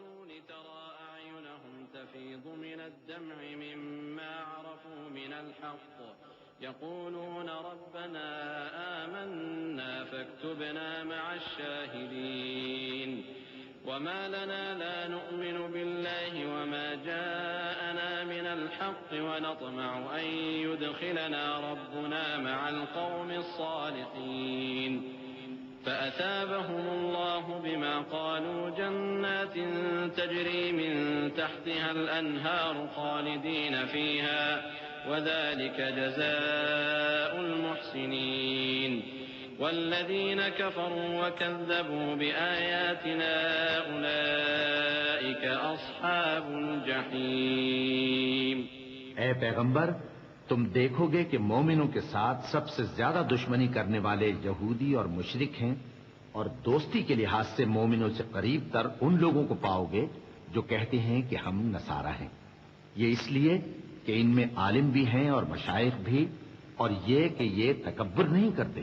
الرسول ترى أعينهم تفيض من الدمع مما عرفوا من الحق يقولون ربنا آمنا فاكتبنا مع الشاهدين وما لنا لا نؤمن بالله وما جاءنا من الحق ونطمع أن يدخلنا ربنا مع القوم الصالحين فأثابهم الله بما قالوا جنات تجري من تحتها الأنهار خالدين فيها وذلك جزاء المحسنين والذين كفروا وكذبوا بآياتنا أولئك أصحاب الجحيم۔ اے پیغمبر، تم دیکھو گے کہ مومنوں کے ساتھ سب سے زیادہ دشمنی کرنے والے یہودی اور مشرک ہیں، اور دوستی کے لحاظ سے مومنوں سے قریب تر ان لوگوں کو پاؤ گے جو کہتے ہیں کہ ہم نصارہ ہیں۔ یہ اس لیے کہ ان میں عالم بھی ہیں اور مشائخ بھی، اور یہ کہ یہ تکبر نہیں کرتے۔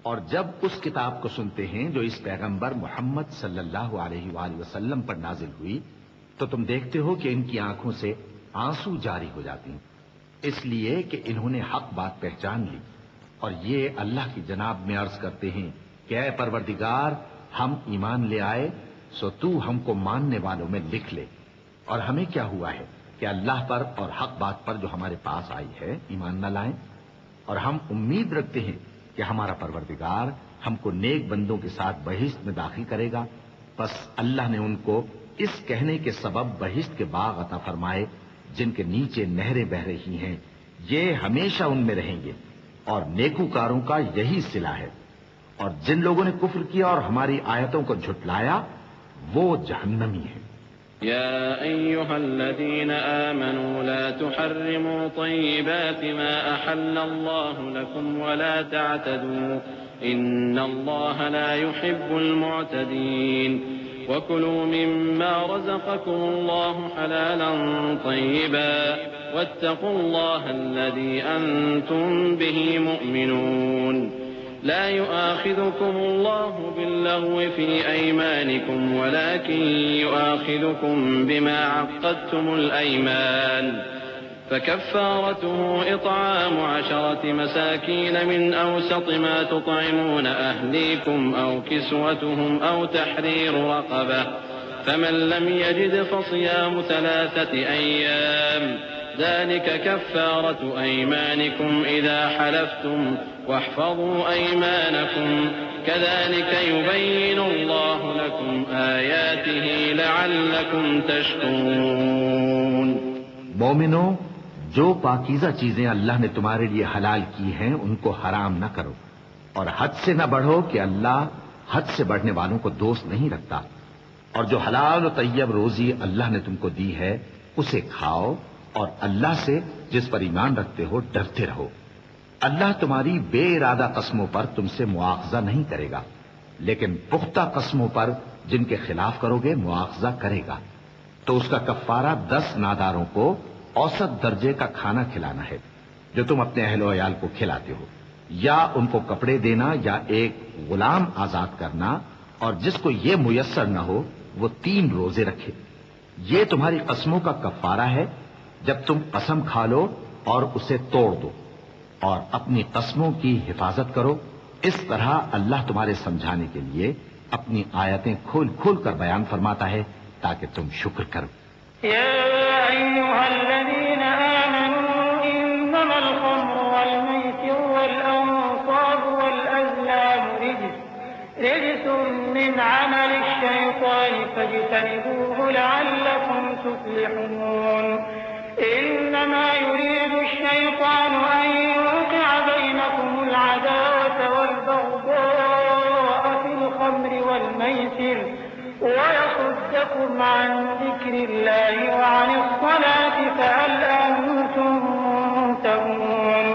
اور جب اس کتاب کو سنتے ہیں جو اس پیغمبر محمد صلی اللہ علیہ وآلہ وسلم پر نازل ہوئی، تو تم دیکھتے ہو کہ ان کی آنکھوں سے آنسو جاری ہو جاتی ہیں، اس لیے کہ انہوں نے حق بات پہچان لی، اور یہ اللہ کی جناب میں عرض کرتے ہیں کہ اے پروردگار، ہم ایمان لے آئے سو تو ہم کو ماننے والوں میں لکھ لے۔ اور ہمیں کیا ہوا ہے کہ اللہ پر اور حق بات پر جو ہمارے پاس آئی ہے ایمان نہ لائیں، اور ہم امید رکھتے ہیں کہ ہمارا پروردگار ہم کو نیک بندوں کے ساتھ بہشت میں داخل کرے گا۔ بس اللہ نے ان کو اس کہنے کے سبب بہشت کے باغ عطا فرمائے جن کے نیچے نہریں بہ رہی ہیں، یہ ہمیشہ ان میں رہیں گے، اور نیکوکاروں کا یہی صلہ ہے۔ اور جن لوگوں نے کفر کیا اور ہماری آیتوں کو جھٹلایا وہ جہنمی ہیں۔ يا أيها الذين آمنوا لا تحرموا طيبات ما أحل الله لكم ولا تعتدوا إن الله لا يحب المعتدين وكلوا مما رزقكم الله حلالا طيبا واتقوا الله الذي أنتم به مؤمنون لا يؤاخذكم الله باللغو في أيمانكم ولكن يؤاخذكم بما عقدتم الأيمان فكفارته إطعام 10 مساكين من أوسط ما تطعمون أهليكم أو كسوتهم أو تحرير رقبة فمن لم يجد فصيام 3 أيام ذلك كفارة أيمانكم إذا حلفتم واحفظوا أيمانكم كذلك يبين الله لكم آياته لعلكم تشكرون۔ مومنو، جو پاکیزہ چیزیں اللہ نے تمہارے لیے حلال کی ہیں ان کو حرام نہ کرو، اور حد سے نہ بڑھو کہ اللہ حد سے بڑھنے والوں کو دوست نہیں رکھتا، اور جو حلال و طیب روزی اللہ نے تم کو دی ہے اسے کھاؤ، اور اللہ سے جس پر ایمان رکھتے ہو ڈرتے رہو۔ اللہ تمہاری بے ارادہ قسموں پر تم سے مواخذہ نہیں کرے گا، لیکن پختہ قسموں پر جن کے خلاف کرو گے مواخذہ کرے گا۔ تو اس کا کفارہ 10 ناداروں کو اوسط درجے کا کھانا کھلانا ہے جو تم اپنے اہل و عیال کو کھلاتے ہو، یا ان کو کپڑے دینا یا ایک غلام آزاد کرنا، اور جس کو یہ میسر نہ ہو وہ 3 روزے رکھے۔ یہ تمہاری قسموں کا کفارہ ہے جب تم قسم کھا لو اور اسے توڑ دو، اور اپنی قسموں کی حفاظت کرو۔ اس طرح اللہ تمہارے سمجھانے کے لیے اپنی آیتیں کھول کھول کر بیان فرماتا ہے تاکہ تم شکر کرو۔ يا أيها الذين آمنوا إنما الخمر والميسر والأنصاب والأزلام رجس من عمل الشيطان فاجتنبوه لعلكم تفلحون إنما يريد الشيطان أن يوقع بينكم العداوة والبغضاء في الخمر والميسر ويصدكم عن ذكر الله وعن الصلاة فهل أنتم منتهون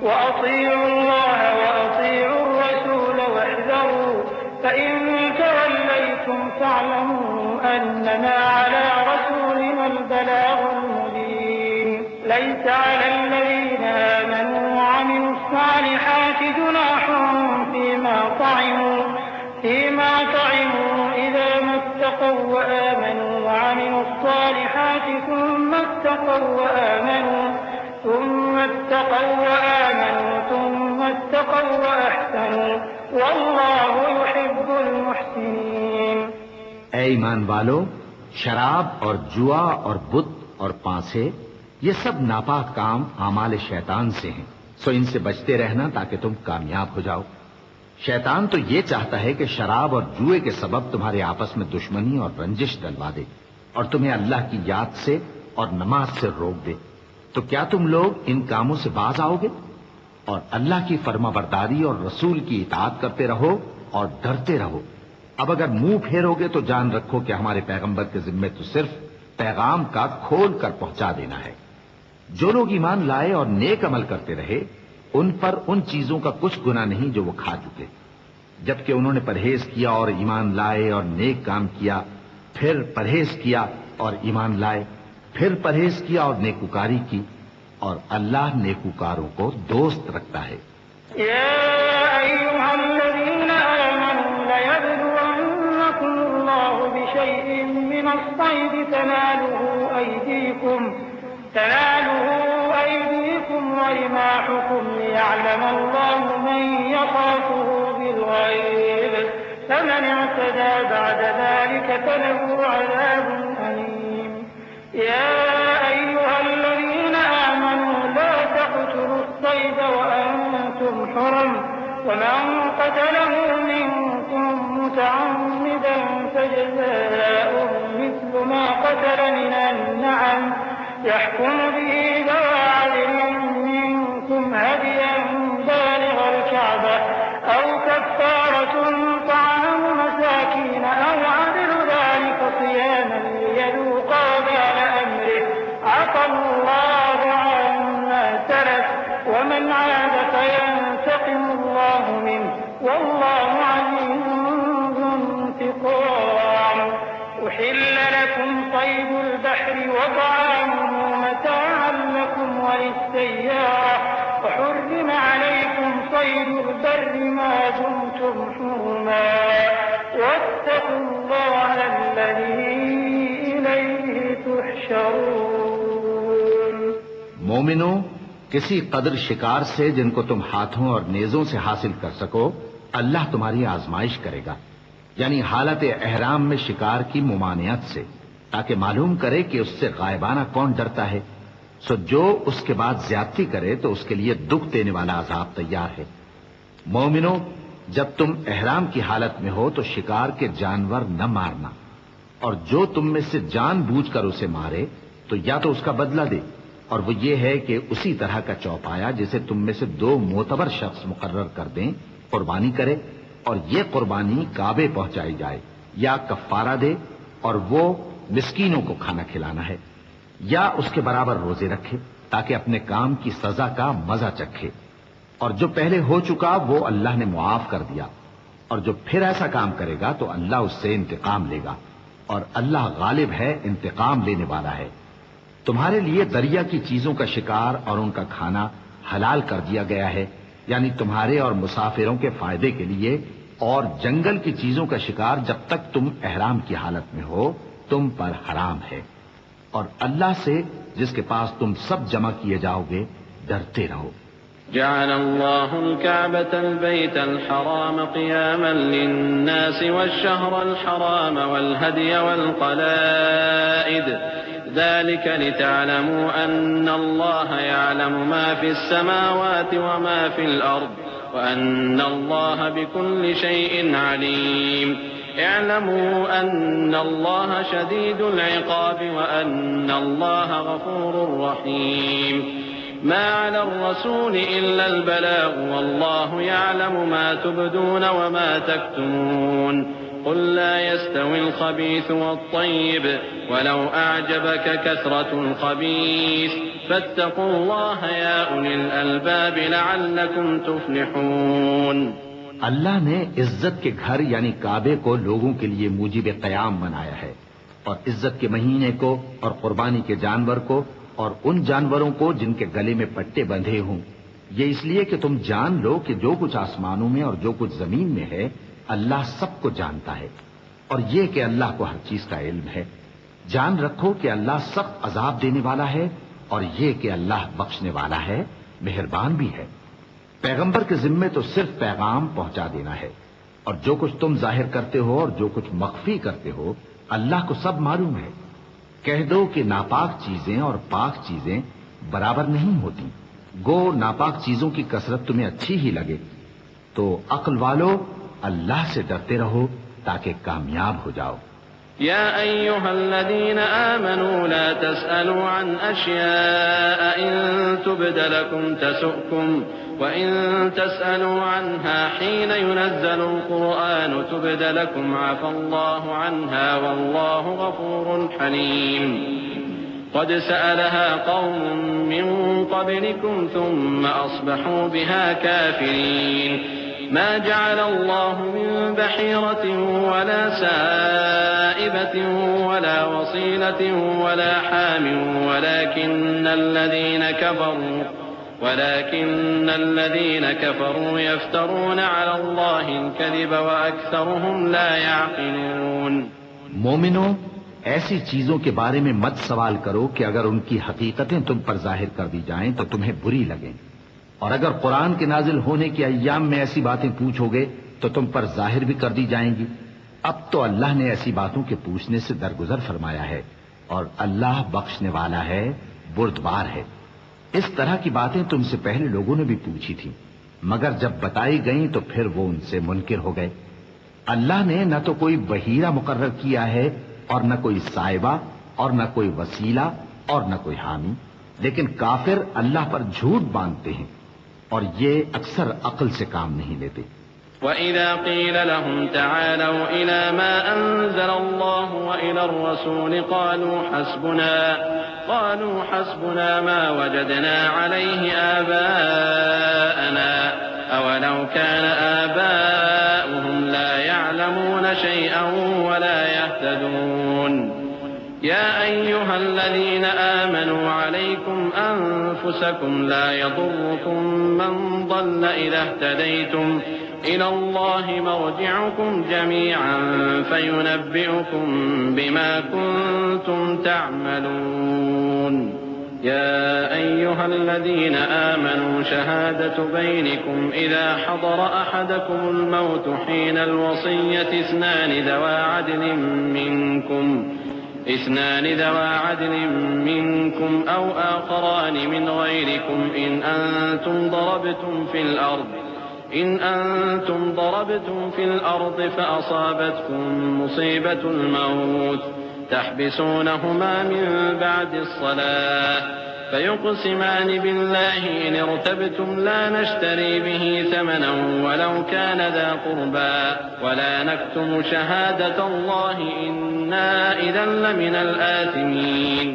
وأطيعوا الله وأطيعوا الرسول واحذروا فإن توليتم فاعلموا أنما على رسولنا البلاغ المبين ليس على الذين آمنوا وعملوا الصالحات جناح فيما طعموا إذا ما اتقوا وآمنوا وعملوا الصالحات ثم اتقوا وآمنوا ثم اتقوا وأحسنوا والله يحب المحسنين۔ اے ایمان والو، شراب اور جوا اور بت اور پانسے یہ سب ناپاک کام اعمال شیطان سے ہیں، سو ان سے بچتے رہنا تاکہ تم کامیاب ہو جاؤ۔ شیطان تو یہ چاہتا ہے کہ شراب اور جوئے کے سبب تمہارے آپس میں دشمنی اور رنجش ڈلوا دے اور تمہیں اللہ کی یاد سے اور نماز سے روک دے۔ تو کیا تم لوگ ان کاموں سے باز آؤ گے؟ اور اللہ کی فرما برداری اور رسول کی اطاعت کرتے رہو اور ڈرتے رہو۔ اب اگر منہ پھیرو گے تو جان رکھو کہ ہمارے پیغمبر کے ذمے تو صرف پیغام کا کھول کر پہنچا دینا ہے۔ جو لوگ ایمان لائے اور نیک عمل کرتے رہے ان پر ان چیزوں کا کچھ گناہ نہیں جو وہ کھا چکے، جبکہ انہوں نے پرہیز کیا اور ایمان لائے اور نیک کام کیا، پھر پرہیز کیا اور ایمان لائے، پھر پرہیز کیا اور نیکوکاری کی، اور اللہ نیکوکاروں کو دوست رکھتا ہے۔ يا أيها الذين آمنوا ليبلونكم الله بشيء من الصيد تناله أيديكم ورماحكم ليعلم الله من يخافه بالغيب فمن اعتدى بعد ذلك فله عذاب أليم۔ يا أيها الذين آمنوا لا تقتلوا الصيد وأنتم حرم ومن قتله منكم متعمدا فجزاء مثل ما قتل من النعم يحكم به ذوى عدل منكم هديا بالغ الكعبة أو كفارة طعام مساكين أو عدل ذلك صياما ليذوقا وبال أمره عفى الله عما سلف ومن عاد فينتقم الله منه والله عزيز ذو انتقام۔ أحل لكم صيد البحر وطعامه متاعا لكم وللسيارة وحرم عليكم صيد البر ما دمتم حرما واتقوا الله الذي إليه تحشرون۔ مومنو، کسی قدر شکار سے جن کو تم ہاتھوں اور نیزوں سے حاصل کر سکو اللہ تمہاری آزمائش کرے گا، یعنی حالت احرام میں شکار کی ممانعت سے، تاکہ معلوم کرے کہ اس سے غائبانہ کون ڈرتا ہے۔ سو جو اس کے بعد زیادتی کرے تو اس کے لیے دکھ دینے والا عذاب تیار ہے۔ مومنو، جب تم احرام کی حالت میں ہو تو شکار کے جانور نہ مارنا، اور جو تم میں سے جان بوجھ کر اسے مارے تو یا تو اس کا بدلہ دے، اور وہ یہ ہے کہ اسی طرح کا چوپایا جسے تم میں سے 2 معتبر شخص مقرر کر دیں قربانی کرے، اور یہ قربانی کعبے پہنچائی جائے، یا کفارہ دے اور وہ مسکینوں کو کھانا کھلانا ہے، یا اس کے برابر روزے رکھے تاکہ اپنے کام کی سزا کا مزہ چکھے، اور جو پہلے ہو چکا وہ اللہ نے معاف کر دیا، اور جو پھر ایسا کام کرے گا تو اللہ اس سے انتقام لے گا، اور اللہ غالب ہے، انتقام لینے والا ہے۔ تمہارے لیے دریا کی چیزوں کا شکار اور ان کا کھانا حلال کر دیا گیا ہے، یعنی تمہارے اور مسافروں کے فائدے کے لیے، اور جنگل کی چیزوں کا شکار جب تک تم احرام کی حالت میں ہو تم پر حرام ہے، اور اللہ سے جس کے پاس تم سب جمع کیے جاؤ گے ڈرتے رہو۔ جعل الله الكعبة البيت الحرام قياما للناس والشهر الحرام والهدي والقلائد ذلك لتعلموا أن الله يعلم ما في السماوات وما في الأرض وأن الله بكل شيء عليم۔ اعلموا أن الله شديد العقاب وأن الله غفور رحيم۔ ما على الرسول إلا البلاغ والله يعلم ما تبدون وما تكتمون۔ قل لا يستوي الخبيث والطيب ولو أعجبك كثرة الخبيث فاتقوا الله يا أولي الألباب لعلكم تفلحون۔ اللہ نے عزت کے گھر یعنی کعبے کو لوگوں کے لیے موجب قیام بنایا ہے، اور عزت کے مہینے کو اور قربانی کے جانور کو اور ان جانوروں کو جن کے گلے میں پٹے بندھے ہوں، یہ اس لیے کہ تم جان لو کہ جو کچھ آسمانوں میں اور جو کچھ زمین میں ہے اللہ سب کو جانتا ہے، اور یہ کہ اللہ کو ہر چیز کا علم ہے۔ جان رکھو کہ اللہ سخت عذاب دینے والا ہے، اور یہ کہ اللہ بخشنے والا ہے، مہربان بھی ہے۔ پیغمبر کے ذمے تو صرف پیغام پہنچا دینا ہے، اور جو کچھ تم ظاہر کرتے ہو اور جو کچھ مخفی کرتے ہو اللہ کو سب معلوم ہے۔ کہہ دو کہ ناپاک چیزیں اور پاک چیزیں برابر نہیں ہوتی، گو ناپاک چیزوں کی کثرت تمہیں اچھی ہی لگے، تو عقل والو اللہ سے ڈرتے رہو تاکہ کامیاب ہو جاؤ۔ يا أيها الذين آمنوا لا تسألوا عن أشياء إن تبد لكم تسؤكم وإن تسألوا عنها حين ينزل القرآن تبد لكم عفى الله عنها والله غفور حليم قد سألها قوم من قبلكم ثم أصبحوا بها كافرين ما جعل الله من بحيرة ولا سائبة ولا وصيلة ولا حام ولكن الذين كفروا يفترون على الله الكذب وأكثرهم لا يعقلون۔ مومنو، ایسی چیزوں کے بارے میں مت سوال کرو کہ اگر ان کی حقیقتیں تم پر ظاہر کر دی جائیں تو تمہیں بری لگیں، اور اگر قرآن کے نازل ہونے کے ایام میں ایسی باتیں پوچھو گے تو تم پر ظاہر بھی کر دی جائیں گی۔ اب تو اللہ نے ایسی باتوں کے پوچھنے سے درگزر فرمایا ہے، اور اللہ بخشنے والا ہے، بردبار ہے۔ اس طرح کی باتیں تم سے پہلے لوگوں نے بھی پوچھی تھی، مگر جب بتائی گئیں تو پھر وہ ان سے منکر ہو گئے۔ اللہ نے نہ تو کوئی بحیرہ مقرر کیا ہے اور نہ کوئی سائبہ اور نہ کوئی وسیلہ اور نہ کوئی حامی، لیکن کافر اللہ پر جھوٹ باندھتے ہیں اور یہ اکثر عقل سے کام نہیں لیتے۔ وَإِذَا قِيلَ لَهُمْ تَعَالَوْا إِلَى مَا أَنزَلَ اللَّهُ وَإِلَى الرَّسُولِ قَالُوا حَسْبُنَا مَا وَجَدْنَا عَلَيْهِ آبَاءَنَا أَوَلَوْ كَانَ آبَاؤُهُمْ لَا يَعْلَمُونَ شَيْئًا وَلَا يَهْتَدُونَ يا أيها الذين آمنوا عليكم أنفسكم لا يضركم من ضل إذا اهتديتم إلى الله مرجعكم جميعا فينبئكم بما كنتم تعملون يا أيها الذين آمنوا شهادة بينكم إذا حضر أحدكم الموت حين الوصية اثنان ذوى عدل منكم أو آخران من غيركم إن أنتم ضربتم في الأرض فأصابتكم مصيبة الموت تحبسونهما من بعد الصلاة فيقسمان بالله إن ارتبتم لا نشتري به ثمنا ولو كان ذا قربى ولا نكتم شهادة الله إنا إذا لمن الآثمين۔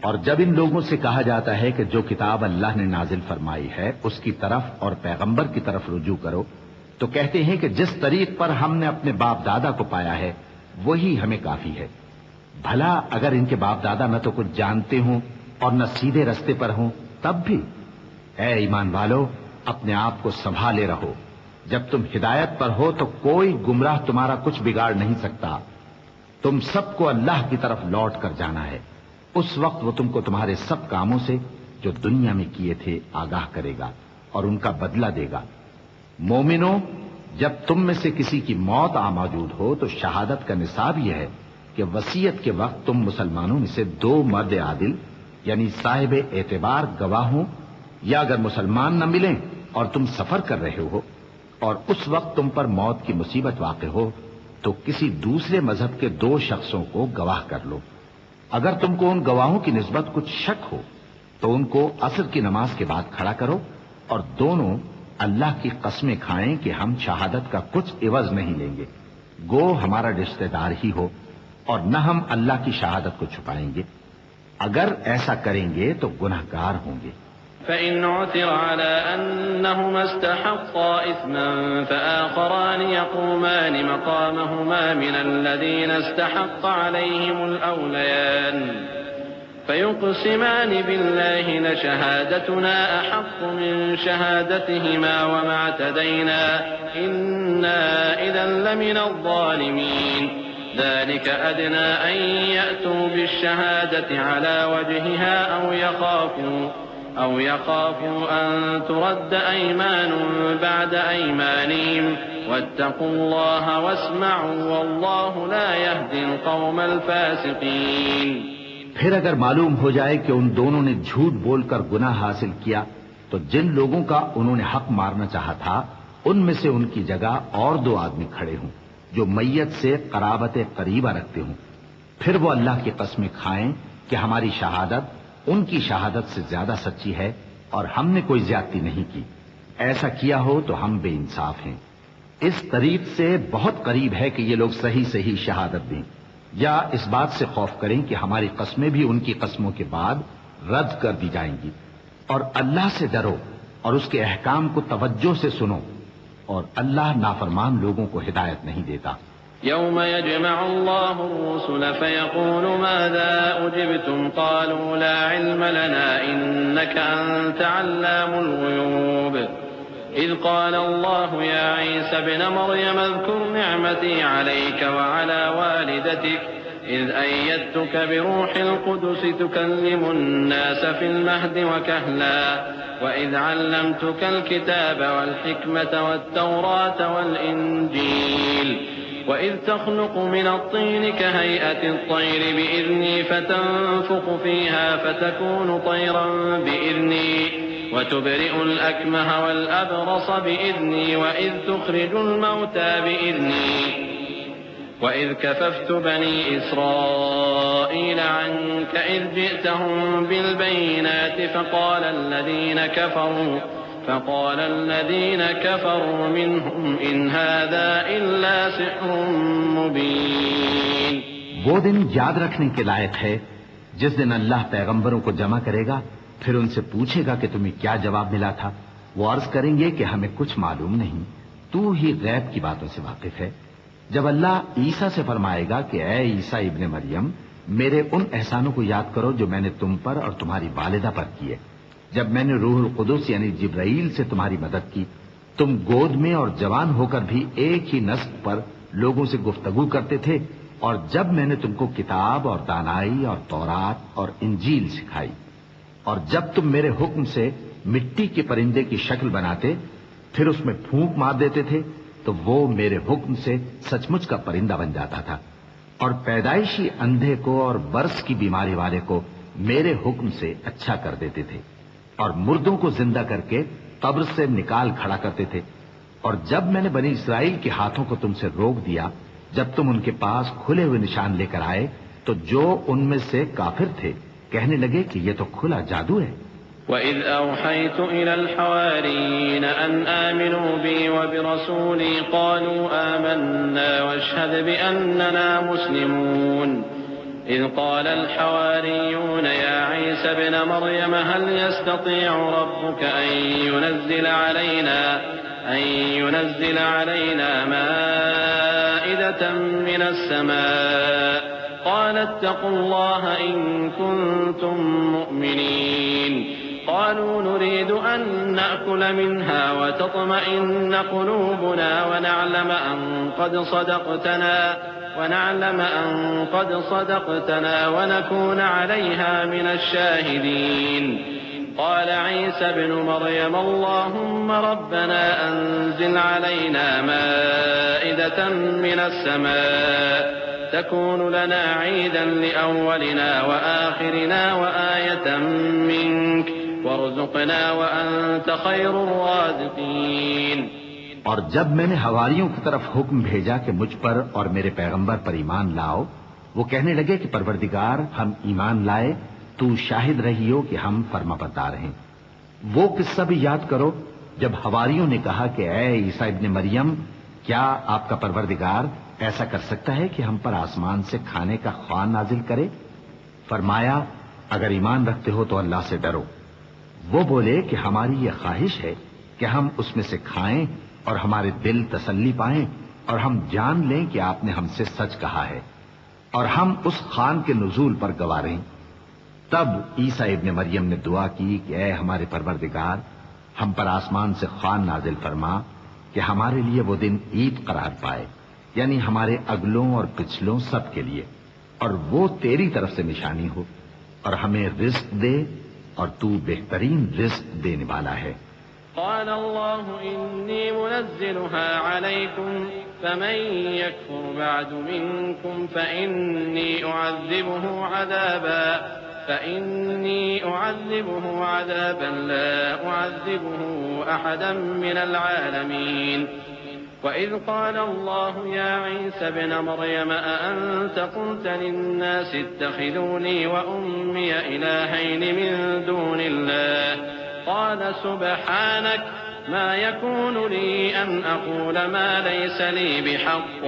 اور جب ان لوگوں سے کہا جاتا ہے کہ جو کتاب اللہ نے نازل فرمائی ہے اس کی طرف اور پیغمبر کی طرف رجوع کرو، تو کہتے ہیں کہ جس طریق پر ہم نے اپنے باپ دادا کو پایا ہے وہی ہمیں کافی ہے۔ بھلا اگر ان کے باپ دادا نہ تو کچھ جانتے ہوں اور نہ سیدھے رستے پر ہوں تب بھی؟ اے ایمان والو، اپنے آپ کو سنبھالے رہو، جب تم ہدایت پر ہو تو کوئی گمراہ تمہارا کچھ بگاڑ نہیں سکتا۔ تم سب کو اللہ کی طرف لوٹ کر جانا ہے، اس وقت وہ تم کو تمہارے سب کاموں سے جو دنیا میں کیے تھے آگاہ کرے گا اور ان کا بدلہ دے گا۔ مومنو، جب تم میں سے کسی کی موت آ موجود ہو تو شہادت کا نصاب یہ ہے کہ وصیت کے وقت تم مسلمانوں میں سے 2 مرد عادل یعنی صاحب اعتبار گواہ ہوں، یا اگر مسلمان نہ ملیں اور تم سفر کر رہے ہو اور اس وقت تم پر موت کی مصیبت واقع ہو تو کسی دوسرے مذہب کے 2 شخصوں کو گواہ کر لو۔ اگر تم کو ان گواہوں کی نسبت کچھ شک ہو تو ان کو عصر کی نماز کے بعد کھڑا کرو اور دونوں اللہ کی قسمیں کھائیں کہ ہم شہادت کا کچھ عوض نہیں لیں گے، گو ہمارا رشتہ دار ہی ہو، اور نہ ہم اللہ کی شہادت کو چھپائیں گے۔ اگر ایسا کریں گے تو گناہگار ہوں گے۔ فَإِنْ عُثِرَ عَلَىٰ أَنَّهُمَا اسْتَحَقَّا إِثْمًا فَآخَرَانِ يَقُومَانِ مَقَامَهُمَا مِنَ الَّذِينَ اسْتَحَقَّ عَلَيْهِمُ الْأَوْلَيَانِ فَيُقْسِمَانِ بِاللَّهِ لَشَهَادَتُنَا أَحَقُّ مِنْ شَهَادَتِهِمَا وَمَا اعْتَدَيْنَا إِنَّا إِذًا لَمِنَ الظَّالِمِينَ۔ ذلك أدنى أن يأتوا بالشهادة على وجهها أو يخافوا أن ترد أيمان بعد أيمانهم واتقوا الله واسمعوا والله لا يهدي القوم الفاسقين۔ پھر اگر معلوم ہو جائے کہ ان دونوں نے جھوٹ بول کر گناہ حاصل کیا تو جن لوگوں کا انہوں نے حق مارنا چاہا تھا ان میں سے ان کی جگہ اور 2 آدمی کھڑے ہوں جو میت سے قرابت قریبہ رکھتے ہوں، پھر وہ اللہ کی قسمیں کھائیں کہ ہماری شہادت ان کی شہادت سے زیادہ سچی ہے اور ہم نے کوئی زیادتی نہیں کی، ایسا کیا ہو تو ہم بے انصاف ہیں۔ اس طریق سے بہت قریب ہے کہ یہ لوگ صحیح شہادت دیں، یا اس بات سے خوف کریں کہ ہماری قسمیں بھی ان کی قسموں کے بعد رد کر دی جائیں گی۔ اور اللہ سے ڈرو اور اس کے احکام کو توجہ سے سنو، اور اللہ نافرمان لوگوں کو ہدایت نہیں دیتا۔ يوم يجمع الله الرسل فيقول ماذا أجبتم قالوا لا علم لنا إنك أنت علام الغيوب إذ قال الله يا عيسى ابن مريم اذكر نعمتي عليك وعلى والدتك إذ أيدتك بروح القدس تكلم الناس في المهد وكهلا وإذ علمتك الكتاب والحكمة والتوراة والإنجيل وإذ تخلق من الطين كهيئة الطير بإذني فتنفخ فيها فتكون طيرا بإذني وتبرئ الأكمه والأبرص بإذني وإذ تخرج الموتى بإذني وإذ كففت بني إسرائيل عنك إذ جئتهم بالبينات فقال الذين كفروا منهم إن هذا إلا سحر مبين۔ وہ دن یاد رکھنے کے لائق ہے جس دن اللہ پیغمبروں کو جمع کرے گا، پھر ان سے پوچھے گا کہ تمہیں کیا جواب ملا تھا۔ وہ عرض کریں گے کہ ہمیں کچھ معلوم نہیں، تو ہی غیب کی باتوں سے واقف ہے۔ جب اللہ عیسیٰ سے فرمائے گا کہ اے عیسیٰ ابن مریم، میرے ان احسانوں کو یاد کرو جو میں نے تم پر اور تمہاری والدہ پر کیے، جب میں نے روح القدس یعنی جبرائیل سے تمہاری مدد کی، تم گود میں اور جوان ہو کر بھی ایک ہی نسق پر لوگوں سے گفتگو کرتے تھے، اور جب میں نے تم کو کتاب اور دانائی اور تورات اور انجیل سکھائی، اور جب تم میرے حکم سے مٹی کے پرندے کی شکل بناتے پھر اس میں پھونک مار دیتے تھے تو وہ میرے حکم سے سچ مچ کا پرندہ بن جاتا تھا، اور پیدائشی اندھے کو اور برس کی بیماری والے کو میرے حکم سے اچھا کر دیتے تھے، اور مردوں کو زندہ کر کے قبر سے نکال کھڑا کرتے تھے۔ اور جب میں نے بنی اسرائیل کے ہاتھوں کو تم سے روک دیا جب تم ان کے پاس کھلے ہوئے نشان لے کر آئے، تو جو ان میں سے کافر تھے کہنے لگے کہ یہ تو کھلا جادو ہے۔ وَإِذْ أَوْحَيْتُ إِلَى الْحَوَارِيِّينَ أَنْ آمِنُوا بِي وَبِرَسُولِي قَالُوا آمَنَّا وَاشْهَدْ بِأَنَّنَا مُسْلِمُونَ إِذْ قَالَ الْحَوَارِيُّونَ يَا عِيسَى ابْنَ مَرْيَمَ هَلْ يَسْتَطِيعُ رَبُّكَ أن ينزل علينا مائدة من السماء قال اتقوا الله إن كنتم مؤمنين قالوا نريد أن نأكل منها وتطمئن قلوبنا ونعلم أن قد صدقتنا ونكون عليها من الشاهدين قال عيسى ابن مريم اللهم ربنا أنزل علينا مائدة من السماء تكون لنا عيدا لأولنا وآخرنا وآية منك وارزقنا وأنت خير الرازقين۔ اور جب میں نے حواریوں کی طرف حکم بھیجا کہ مجھ پر اور میرے پیغمبر پر ایمان لاؤ، وہ کہنے لگے کہ پروردگار ہم ایمان لائے، تو شاہد رہی ہو کہ ہم فرما بردار ہیں۔ وہ قصہ بھی یاد کرو جب حواریوں نے کہا کہ اے عیسیٰ ابن مریم، کیا آپ کا پروردگار ایسا کر سکتا ہے کہ ہم پر آسمان سے کھانے کا خوان نازل کرے؟ فرمایا اگر ایمان رکھتے ہو تو اللہ سے ڈرو۔ وہ بولے کہ ہماری یہ خواہش ہے کہ ہم اس میں سے کھائیں اور ہمارے دل تسلی پائیں اور ہم جان لیں کہ آپ نے ہم سے سچ کہا ہے اور ہم اس خوان کے نزول پر گواہ رہیں۔ تب عیسیٰ ابن مریم نے دعا کی کہ اے ہمارے پروردگار، ہم پر آسمان سے خوان نازل فرما کہ ہمارے لیے وہ دن عید قرار پائے، یعنی ہمارے اگلوں اور پچھلوں سب کے لیے، اور وہ تیری طرف سے نشانی ہو، اور ہمیں رزق دے، اور تو بہترین رزق دینے والا ہے۔ قال الله إني منزلها عليكم فمن يكفر بعد منكم فإني أعذبه عذابا لا أعذبه أحدا من العالمين وإذ قال الله يا عيسى ابن مريم أأنت قلت للناس اتخذوني وأمي إلهين من دون الله قال سبحانك ما يكون لي أن أقول ما ليس لي بحق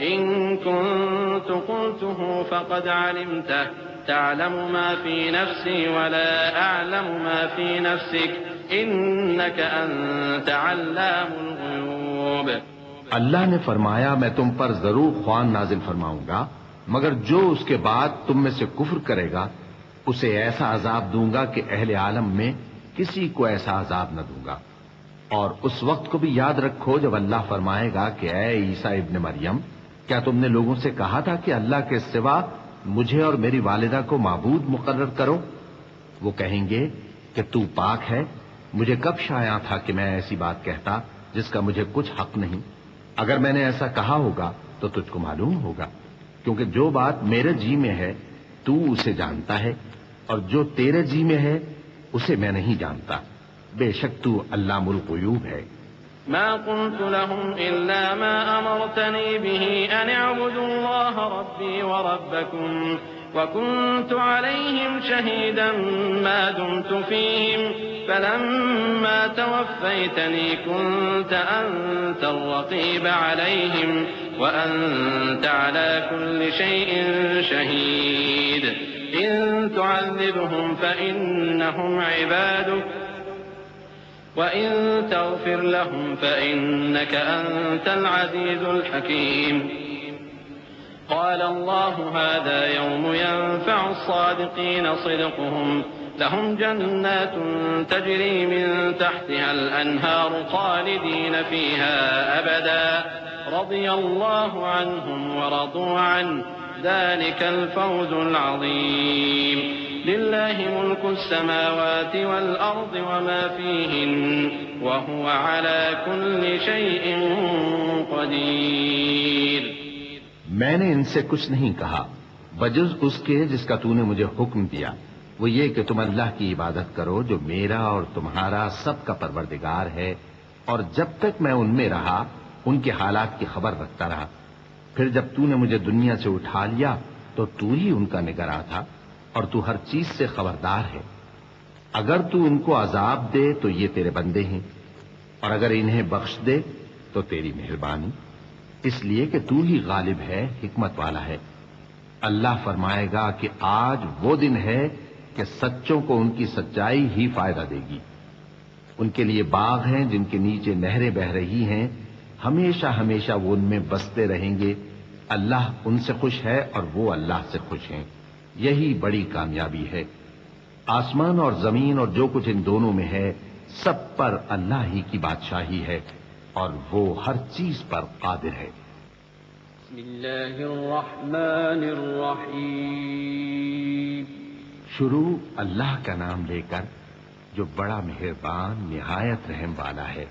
إن كنت قلته فقد علمته تعلم ما في نفسي ولا أعلم ما في نفسك إنك أنت علام الغيوب۔ اللہ نے فرمایا میں تم پر ضرور خوان نازل فرماؤں گا، مگر جو اس کے بعد تم میں سے کفر کرے گا اسے ایسا عذاب دوں گا کہ اہل عالم میں کسی کو ایسا عذاب نہ دوں گا۔ اور اس وقت کو بھی یاد رکھو جب اللہ فرمائے گا کہ اے عیسیٰ ابن مریم، کیا تم نے لوگوں سے کہا تھا کہ اللہ کے سوا مجھے اور میری والدہ کو معبود مقرر کرو؟ وہ کہیں گے کہ تو پاک ہے، مجھے کب شایع تھا کہ میں ایسی بات کہتا جس کا مجھے کچھ حق نہیں۔ اگر میں نے ایسا کہا ہوگا تو تجھ کو معلوم ہوگا، کیونکہ جو بات میرے جی میں ہے تو اسے جانتا ہے، اور جو تیرے جی میں ہے اسے میں نہیں جانتا، بے شک تو علام الغیوب ہے۔ ما قلت لهم إلا ما أمرتني به أن اعبدوا الله ربي وربكم وكنت عليهم شهيدا ما دمت فيهم فلما توفيتني كنت أنت الرقيب عليهم وأنت على كل شيء شهيد إن تعذبهم فإنهم عبادك وإن تغفر لهم فإنك أنت العزيز الحكيم۔ قال الله هذا يوم ينفع الصادقين صدقهم لهم جنات تجري من تحتها الأنهار خالدين فيها أبدا رضي الله عنهم ورضوا عنه ذلك الفوز العظيم۔ لله ملك السماوات والأرض وما فيهن وهو على كل شيء قدير۔ میں نے ان سے کچھ نہیں کہا بجز اس کے جس کا تو نے مجھے حکم دیا، وہ یہ کہ تم اللہ کی عبادت کرو جو میرا اور تمہارا سب کا پروردگار ہے، اور جب تک میں ان میں رہا ان کے حالات کی خبر رکھتا رہا۔ پھر جب تو نے مجھے دنیا سے اٹھا لیا تو تو ہی ان کا نگراں تھا، اور تو ہر چیز سے خبردار ہے۔ اگر تو ان کو عذاب دے تو یہ تیرے بندے ہیں، اور اگر انہیں بخش دے تو تیری مہربانی، اس لیے کہ تو ہی غالب ہے، حکمت والا ہے۔ اللہ فرمائے گا کہ آج وہ دن ہے کہ سچوں کو ان کی سچائی ہی فائدہ دے گی۔ ان کے لیے باغ ہیں جن کے نیچے نہریں بہہ رہی ہیں، ہمیشہ ہمیشہ وہ ان میں بستے رہیں گے۔ اللہ ان سے خوش ہے اور وہ اللہ سے خوش ہیں، یہی بڑی کامیابی ہے۔ آسمان اور زمین اور جو کچھ ان دونوں میں ہے سب پر اللہ ہی کی بادشاہی ہے، اور وہ ہر چیز پر قادر ہے۔ بسم اللہ الرحمن الرحیم۔ شروع اللہ کا نام لے کر جو بڑا مہربان نہایت رحم والا ہے۔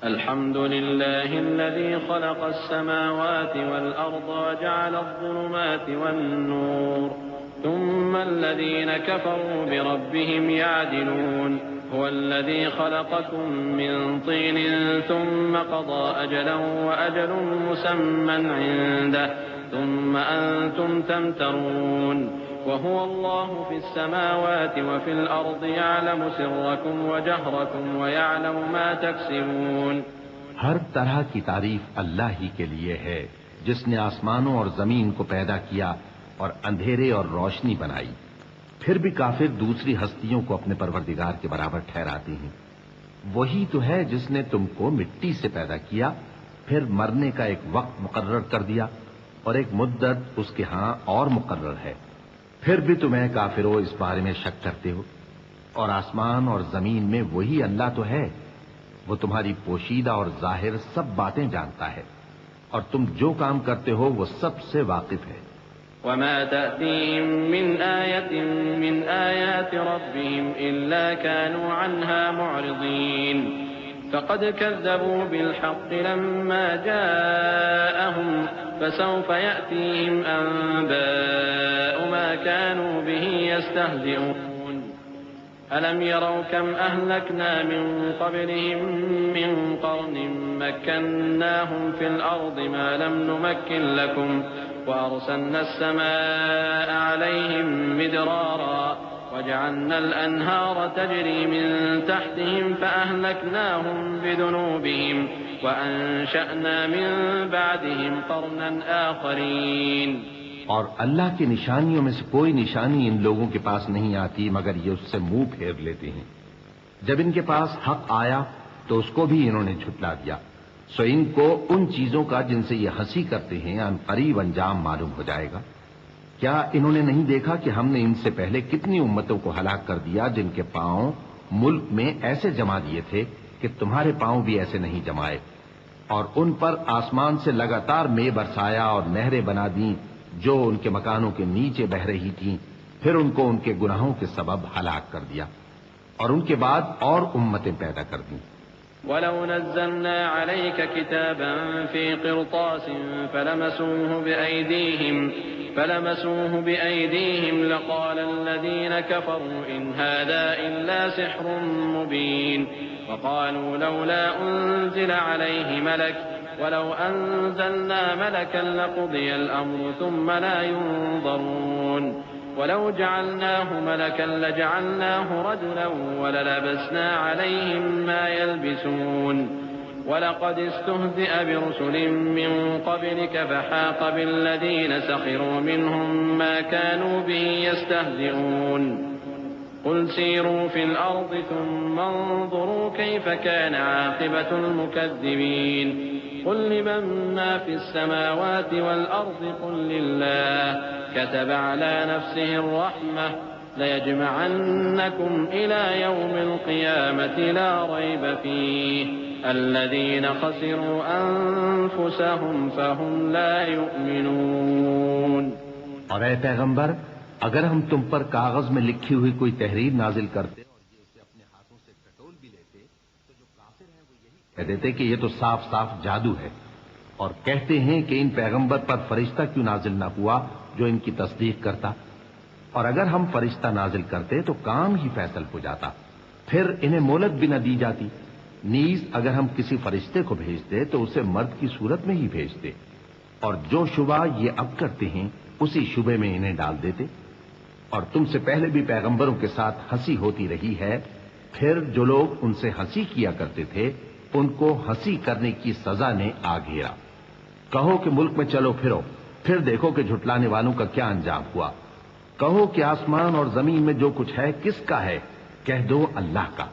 الحمد لله الذي خلق السماوات والأرض وجعل الظلمات والنور ثم الذين كفروا بربهم يعدلون هو الذي خلقكم من طين ثم قضى أجلا وأجل مسمى عنده ثم أنتم تمترون وهو الله في السماوات وفي الأرض يعلم سركم وجهركم ويعلم ما تكسبون۔ ہر طرح کی تعریف اللہ ہی کے لیے ہے جس نے آسمانوں اور زمین کو پیدا کیا اور اندھیرے اور روشنی بنائی۔ پھر بھی کافر دوسری ہستیوں کو اپنے پروردگار کے برابر ٹھہراتے ہیں۔ وہی تو ہے جس نے تم کو مٹی سے پیدا کیا، پھر مرنے کا ایک وقت مقرر کر دیا اور ایک مدت اس کے ہاں اور مقرر ہے۔ پھر بھی تمہیں کافروں اس بارے میں شک کرتے ہو، اور آسمان اور زمین میں وہی اللہ تو ہے، وہ تمہاری پوشیدہ اور ظاہر سب باتیں جانتا ہے۔ اور تم جو کام کرتے ہو وہ سب سے واقف ہے۔ وما تأتيهم من آية من آيات ربهم إلا كانوا عنها معرضين فقد كذبوا بالحق لما جاءهم فسوف يأتيهم أنباء ما كانوا به يستهزئون ألم يروا كم أهلكنا من قبلهم من قرن مكناهم في الأرض ما لم نمكن لكم وأرسلنا السماء عليهم مدرارا وجعلنا الأنهار تجري من تحتهم فأهلكناهم بذنوبهم وأنشأنا من بعدهم قرنا آخرين۔ اور اللہ کی نشانیوں میں سے کوئی نشانی ان لوگوں کے پاس نہیں آتی مگر یہ اس سے منہ پھیر لیتے ہیں۔ جب ان کے پاس حق آیا تو اس کو بھی انہوں نے جھٹلا دیا، سو ان کو ان چیزوں کا جن سے یہ ہنسی کرتے ہیں ان قریب انجام معلوم ہو جائے گا۔ کیا انہوں نے نہیں دیکھا کہ ہم نے ان سے پہلے کتنی امتوں کو ہلاک کر دیا جن کے پاؤں ملک میں ایسے جما دیے تھے کہ تمہارے پاؤں بھی ایسے نہیں جمائے، اور ان پر آسمان سے لگاتار مے برسایا اور نہریں بنا دیں جو ان کے مکانوں کے نیچے بہ رہی تھیں، پھر ان کو ان کے گناہوں کے سبب ہلاک کر دیا، اور ان کے بعد اور امتیں پیدا کر دیں۔ وَلَوْ نَزَّلْنَا عَلَيْكَ كِتَابًا فِي قِرْطَاسٍ فَلَمَسُوهُ بِأَيْدِيهِمْ لَقَالَ الَّذِينَ كَفَرُوا إِنْ هَذَا إِلَّا سِحْرٌ مُبِينٌ وَقَالُوا لَوْلَا أُنزِلَ عَلَيْهِ مَلَكٌ وَلَوْ أَنزَلْنَا مَلَكًا لَقُضِيَ الْأَمْرُ ثُمَّ لَا يُنظَرُونَ وَلَوْ جَعَلْنَاهُ مَلَكًا لَجَعَلْنَاهُ رَجُلًا وَلَلَبَسْنَا عَلَيْهِمْ مَا يَلْبِسُونَ وَلَقَدِ اسْتُهْزِئَ بِرُسُلٍ مِّن قَبْلِكَ فَحَاقَ بِالَّذِينَ سَخِرُوا مِنْهُم مَّا كَانُوا بِهِ يَسْتَهْزِئُونَ قُلْ سِيرُوا فِي الْأَرْضِ ثُمَّ انظُرُوا كَيْفَ كَانَ عَاقِبَةُ الْمُكَذِّبِينَ قُل لِّمَن مَّا فِي السَّمَاوَاتِ وَالْأَرْضِ قُل لِّلَّهِ كتب على نفسه الرحمة ليجمعنكم إلى يوم القيامة لا ريب فيه الذين خسروا أنفسهم فهم لا يؤمنون۔ اور اے پیغمبر، اگر ہم تم پر کاغذ میں لکھی ہوئی کوئی تحریر نازل کرتے اور یہ اسے اپنے ہاتھوں سے ٹٹول بھی لیتے تو جو کافر ہیں وہ یہی کہہ دیتے کہ یہ تو صاف صاف جادو ہے، اور کہتے ہیں کہ ان پیغمبر پر فرشتہ کیوں نازل نہ ہوا جو ان کی تصدیق کرتا، اور اگر ہم فرشتہ نازل کرتے تو کام ہی فیصل ہو جاتا، پھر انہیں مہلت بھی نہ دی جاتی، نیز اگر ہم کسی فرشتے کو بھیجتے تو اسے مرد کی صورت میں ہی بھیجتے، اور جو شبہ یہ اب کرتے ہیں اسی شبے میں انہیں ڈال دیتے۔ اور تم سے پہلے بھی پیغمبروں کے ساتھ ہنسی ہوتی رہی ہے، پھر جو لوگ ان سے ہنسی کیا کرتے تھے ان کو ہنسی کرنے کی سزا نے آ گھیرا۔ کہو کہ ملک میں چلو پھرو، پھر دیکھو کہ جھٹلانے والوں کا کیا انجام ہوا۔ کہو کہ آسمان اور زمین میں جو کچھ ہے کس کا ہے؟ کہہ دو اللہ کا،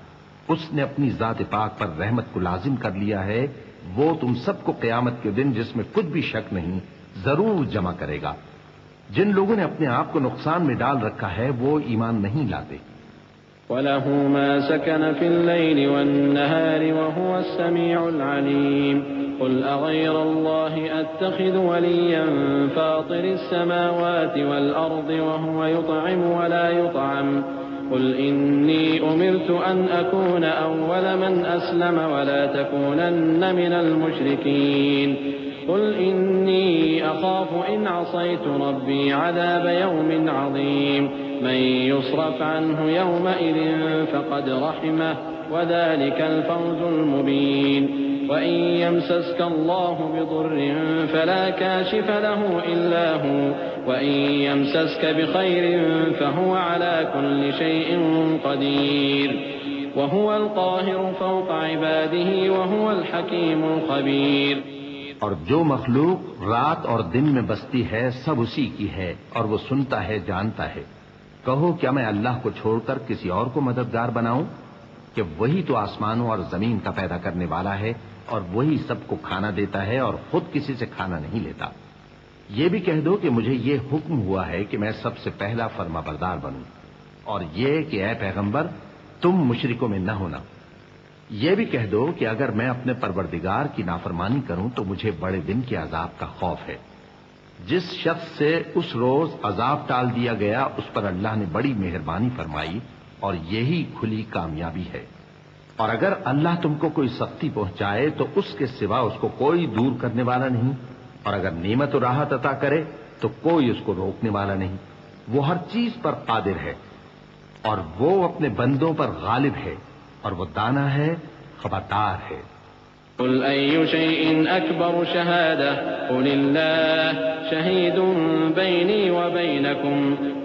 اس نے اپنی ذات پاک پر رحمت کو لازم کر لیا ہے، وہ تم سب کو قیامت کے دن جس میں کچھ بھی شک نہیں ضرور جمع کرے گا۔ جن لوگوں نے اپنے آپ کو نقصان میں ڈال رکھا ہے وہ ایمان نہیں لاتے۔ وَلَهُ مَا سَكَنَ فِي اللَّيْلِ وَالنَّهَارِ وَهُوَ السَّمِيعُ الْعَلِيمُ قُلْ أَغَيْرَ اللَّهِ أَتَّخِذُ وَلِيًّا فَاطِرِ السَّمَاوَاتِ وَالْأَرْضِ وَهُوَ يُطْعِمُ وَلَا يُطْعَمُ قُلْ إِنِّي أُمِرْتُ أَنْ أَكُونَ أَوَّلَ مَنْ أَسْلَمَ وَلَا تَكُونَنَّ مِنَ الْمُشْرِكِينَ قُلْ إِنِّي أَخَافُ إِنْ عَصَيْتُ رَبِّي عَذَابَ يَوْمٍ عَظِيمٍ مَنْ يُصْرَفْ عَنْهُ يَوْمَئِذٍ فَقَدْ رَحِمَهُ وَذَلِكَ الْفَوْزُ الْمُبِينُ وَإِنْ يَمْسَسْكَ اللَّهُ بِضُرٍّ فَلَا كَاشِفَ لَهُ إِلَّا هُوَ وَإِنْ يَمْسَسْكَ بِخَيْرٍ فَهُوَ عَلَى كُلِّ شَيْءٍ قَدِيرٌ وَهُوَ الْقَاهِرُ فَوْقَ عِبَادِهِ وَهُوَ الْحَكِيمُ الْخَبِيرُ۔ اور جو مخلوق رات اور دن میں بستی ہے سب اسی کی ہے اور وہ سنتا ہے جانتا ہے۔ کہو کیا میں اللہ کو چھوڑ کر کسی اور کو مددگار بناؤں کہ وہی تو آسمانوں اور زمین کا پیدا کرنے والا ہے اور وہی سب کو کھانا دیتا ہے اور خود کسی سے کھانا نہیں لیتا۔ یہ بھی کہہ دو کہ مجھے یہ حکم ہوا ہے کہ میں سب سے پہلا فرما بردار بنوں، اور یہ کہ اے پیغمبر تم مشرکوں میں نہ ہونا۔ یہ بھی کہہ دو کہ اگر میں اپنے پروردگار کی نافرمانی کروں تو مجھے بڑے دن کے عذاب کا خوف ہے۔ جس شخص سے اس روز عذاب ٹال دیا گیا اس پر اللہ نے بڑی مہربانی فرمائی اور یہی کھلی کامیابی ہے۔ اور اگر اللہ تم کو کوئی سختی پہنچائے تو اس کے سوا اس کو کوئی دور کرنے والا نہیں، اور اگر نعمت و راحت عطا کرے تو کوئی اس کو روکنے والا نہیں۔ وہ ہر چیز پر قادر ہے اور وہ اپنے بندوں پر غالب ہے اور وہ دانا ہے، خبردار ہے۔ قل أي شيء أكبر شهادة قل الله شهيد بيني وبينكم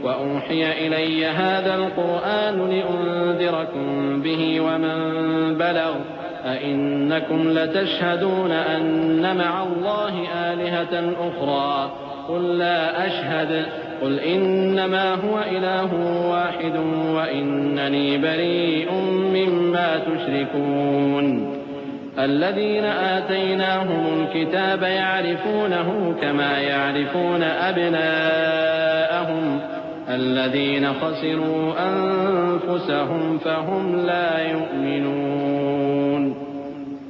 وأوحي إلي هذا القرآن لأنذركم به ومن بلغ أئنكم لتشهدون أن مع الله آلهة أخرى قل لا أشهد قل إنما هو إله واحد وإنني بريء مما تشركون الذين آتيناهم الكتاب يعرفونه كما يعرفون أبناءهم الذين خسروا أنفسهم فهم لا يؤمنون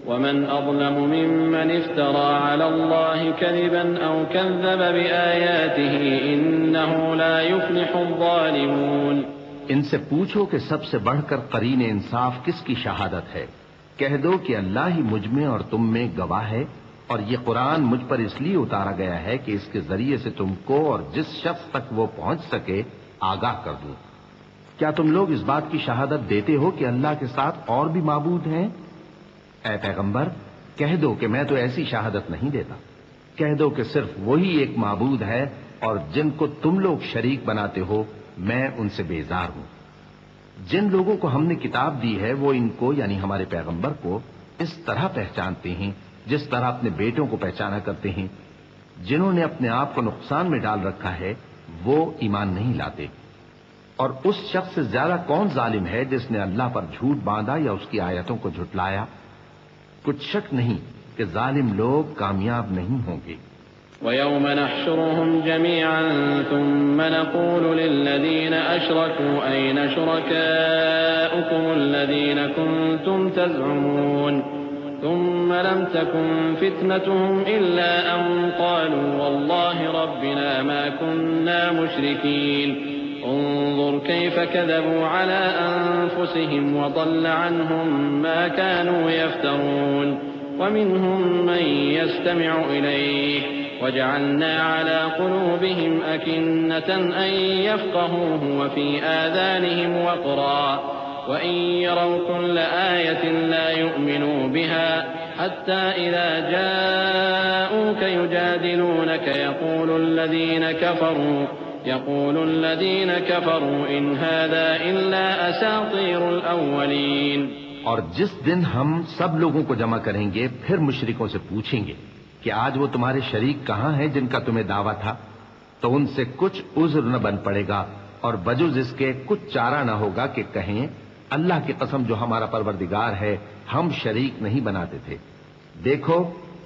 ومن أظلم ممن افترى على الله كذبا أو كذب بآياته إنه لا يفلح الظالمون۔ ان سے پوچھو کہ سب سے بڑھ کر قرین انصاف کس کی شہادت ہے؟ کہہ دو کہ اللہ ہی مجھ میں اور تم میں گواہ ہے، اور یہ قرآن مجھ پر اس لیے اتارا گیا ہے کہ اس کے ذریعے سے تم کو اور جس شخص تک وہ پہنچ سکے آگاہ کر دوں۔ کیا تم لوگ اس بات کی شہادت دیتے ہو کہ اللہ کے ساتھ اور بھی معبود ہیں؟ اے پیغمبر کہہ دو کہ میں تو ایسی شہادت نہیں دیتا۔ کہہ دو کہ صرف وہی ایک معبود ہے اور جن کو تم لوگ شریک بناتے ہو میں ان سے بیزار ہوں۔ جن لوگوں کو ہم نے کتاب دی ہے وہ ان کو یعنی ہمارے پیغمبر کو اس طرح پہچانتے ہیں جس طرح اپنے بیٹوں کو پہچانا کرتے ہیں۔ جنہوں نے اپنے آپ کو نقصان میں ڈال رکھا ہے وہ ایمان نہیں لاتے۔ اور اس شخص سے زیادہ کون ظالم ہے جس نے اللہ پر جھوٹ باندھا یا اس کی آیتوں کو جھٹلایا؟ کچھ شک نہیں کہ ظالم لوگ کامیاب نہیں ہوں گے۔ وَيَوْمَ نَحْشُرُهُمْ جَمِيعًا ثُمَّ نَقُولُ لِلَّذِينَ أَشْرَكُوا أَيْنَ شُرَكَاؤُكُمُ الَّذِينَ كُنتُمْ تَزْعُمُونَ ثُمَّ لَمْ تَكُنْ فِتْنَتُهُمْ إِلَّا أَنْ قَالُوا وَاللَّهِ رَبِّنَا مَا كُنَّا مُشْرِكِينَ انظر كيف كذبوا على أنفسهم وضل عنهم ما كانوا يفترون ومنهم من يستمع إليك وجعلنا على قلوبهم أكنة أن يفقهوه وفي آذانهم وقرا وإن يروا كل آية لا يؤمنوا بها حتى إذا جاءوك يجادلونك يقول الذين كفروا إن هذا إلا أساطير الأولين۔ اور جس دن ہم سب لوگوں کو جمع کریں گے پھر مشرکوں سے پوچھیں گے کہ آج وہ تمہارے شریک کہاں ہیں جن کا تمہیں دعویٰ تھا، تو ان سے کچھ عذر نہ بن پڑے گا اور بجز اس کے کچھ چارہ نہ ہوگا کہ کہیں اللہ کی قسم جو ہمارا پروردگار ہے ہم شریک نہیں بناتے تھے۔ دیکھو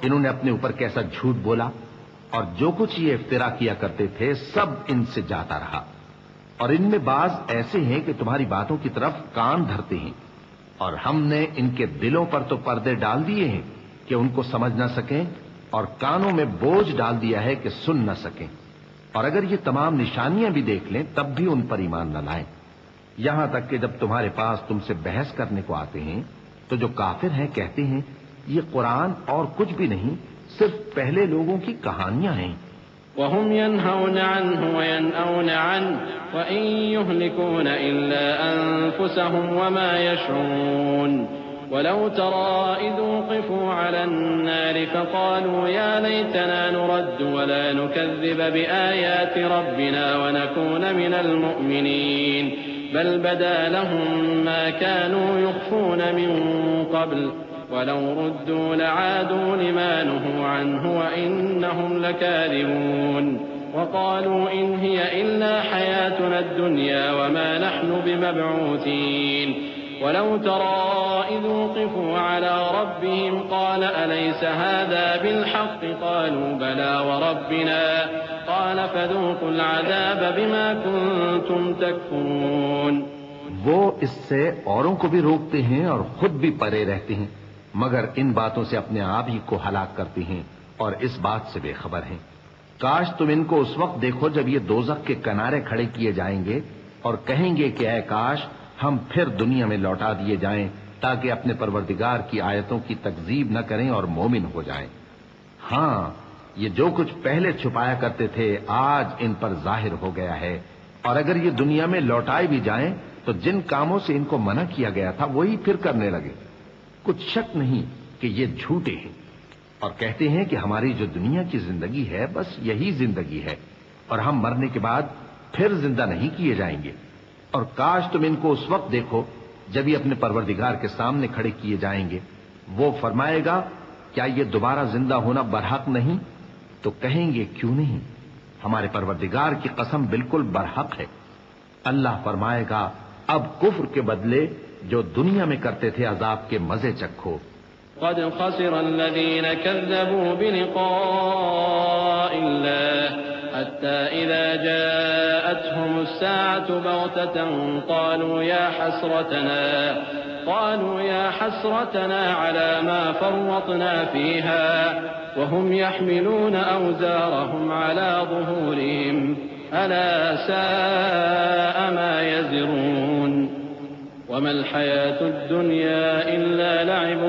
انہوں نے اپنے اوپر کیسا جھوٹ بولا، اور جو کچھ یہ افترا کیا کرتے تھے سب ان سے جاتا رہا۔ اور ان میں بعض ایسے ہیں کہ تمہاری باتوں کی طرف کان دھرتے ہیں، اور ہم نے ان کے دلوں پر تو پردے ڈال دیے ہیں کہ ان کو سمجھ نہ سکیں، اور کانوں میں بوجھ ڈال دیا ہے کہ سن نہ سکیں، اور اگر یہ تمام نشانیاں بھی دیکھ لیں تب بھی ان پر ایمان نہ لائیں، یہاں تک کہ جب تمہارے پاس تم سے بحث کرنے کو آتے ہیں تو جو کافر ہیں کہتے ہیں یہ قرآن اور کچھ بھی نہیں صرف پہلے لوگوں کی کہانیاں ہیں۔ وهم ينهون عنه وينأون عنه وإن يهلكون إلا أنفسهم وما يشعرون ولو ترى إذ وقفوا على النار فقالوا يا ليتنا نرد ولا نكذب بآيات ربنا ونكون من المؤمنين بل بدا لهم ما كانوا يخفون من قبل ولو ردوا لعادوا لما نهوا عنه وإنهم لكاذبون وقالوا إن هي إلا حياتنا الدنيا وما نحن بمبعوثين ولو ترى إذ وقفوا على ربهم قال أليس هذا بالحق قالوا بلى وربنا قال فذوقوا العذاب بما كنتم تكفرون۔ وہ اس سے اوروں کو بھی روکتے ہیں اور خود بھی پرے رہتے ہیں، مگر ان باتوں سے اپنے آپ ہی کو ہلاک کرتے ہیں اور اس بات سے بے خبر ہیں۔ کاش تم ان کو اس وقت دیکھو جب یہ دوزخ کے کنارے کھڑے کیے جائیں گے اور کہیں گے کہ اے کاش ہم پھر دنیا میں لوٹا دیے جائیں تاکہ اپنے پروردگار کی آیتوں کی تکذیب نہ کریں اور مومن ہو جائیں۔ ہاں، یہ جو کچھ پہلے چھپایا کرتے تھے آج ان پر ظاہر ہو گیا ہے، اور اگر یہ دنیا میں لوٹائے بھی جائیں تو جن کاموں سے ان کو منع کیا گیا تھا وہی پھر کرنے لگے۔ کچھ شک نہیں کہ یہ جھوٹے ہیں اور کہتے ہیں کہ ہماری جو دنیا کی زندگی ہے بس یہی زندگی ہے اور ہم مرنے کے بعد پھر زندہ نہیں کیے جائیں گے۔ اور کاش تم ان کو اس وقت دیکھو جب یہ اپنے پروردگار کے سامنے کھڑے کیے جائیں گے، وہ فرمائے گا کیا یہ دوبارہ زندہ ہونا برحق نہیں؟ تو کہیں گے کیوں نہیں، ہمارے پروردگار کی قسم بالکل برحق ہے۔ اللہ فرمائے گا اب کفر کے بدلے جو دنیا میں کرتے تھے عذاب کے مزے چکھو۔ قد خسر الذين كذبوا بلقاء الله حتى إذا جاءتهم الساعة بغتة قالوا يا حسرتنا على ما فرطنا فيها وهم يحملون أوزارهم على ظهورهم ألا ساء ما يزرون وما الحياة الدنيا إلا لعب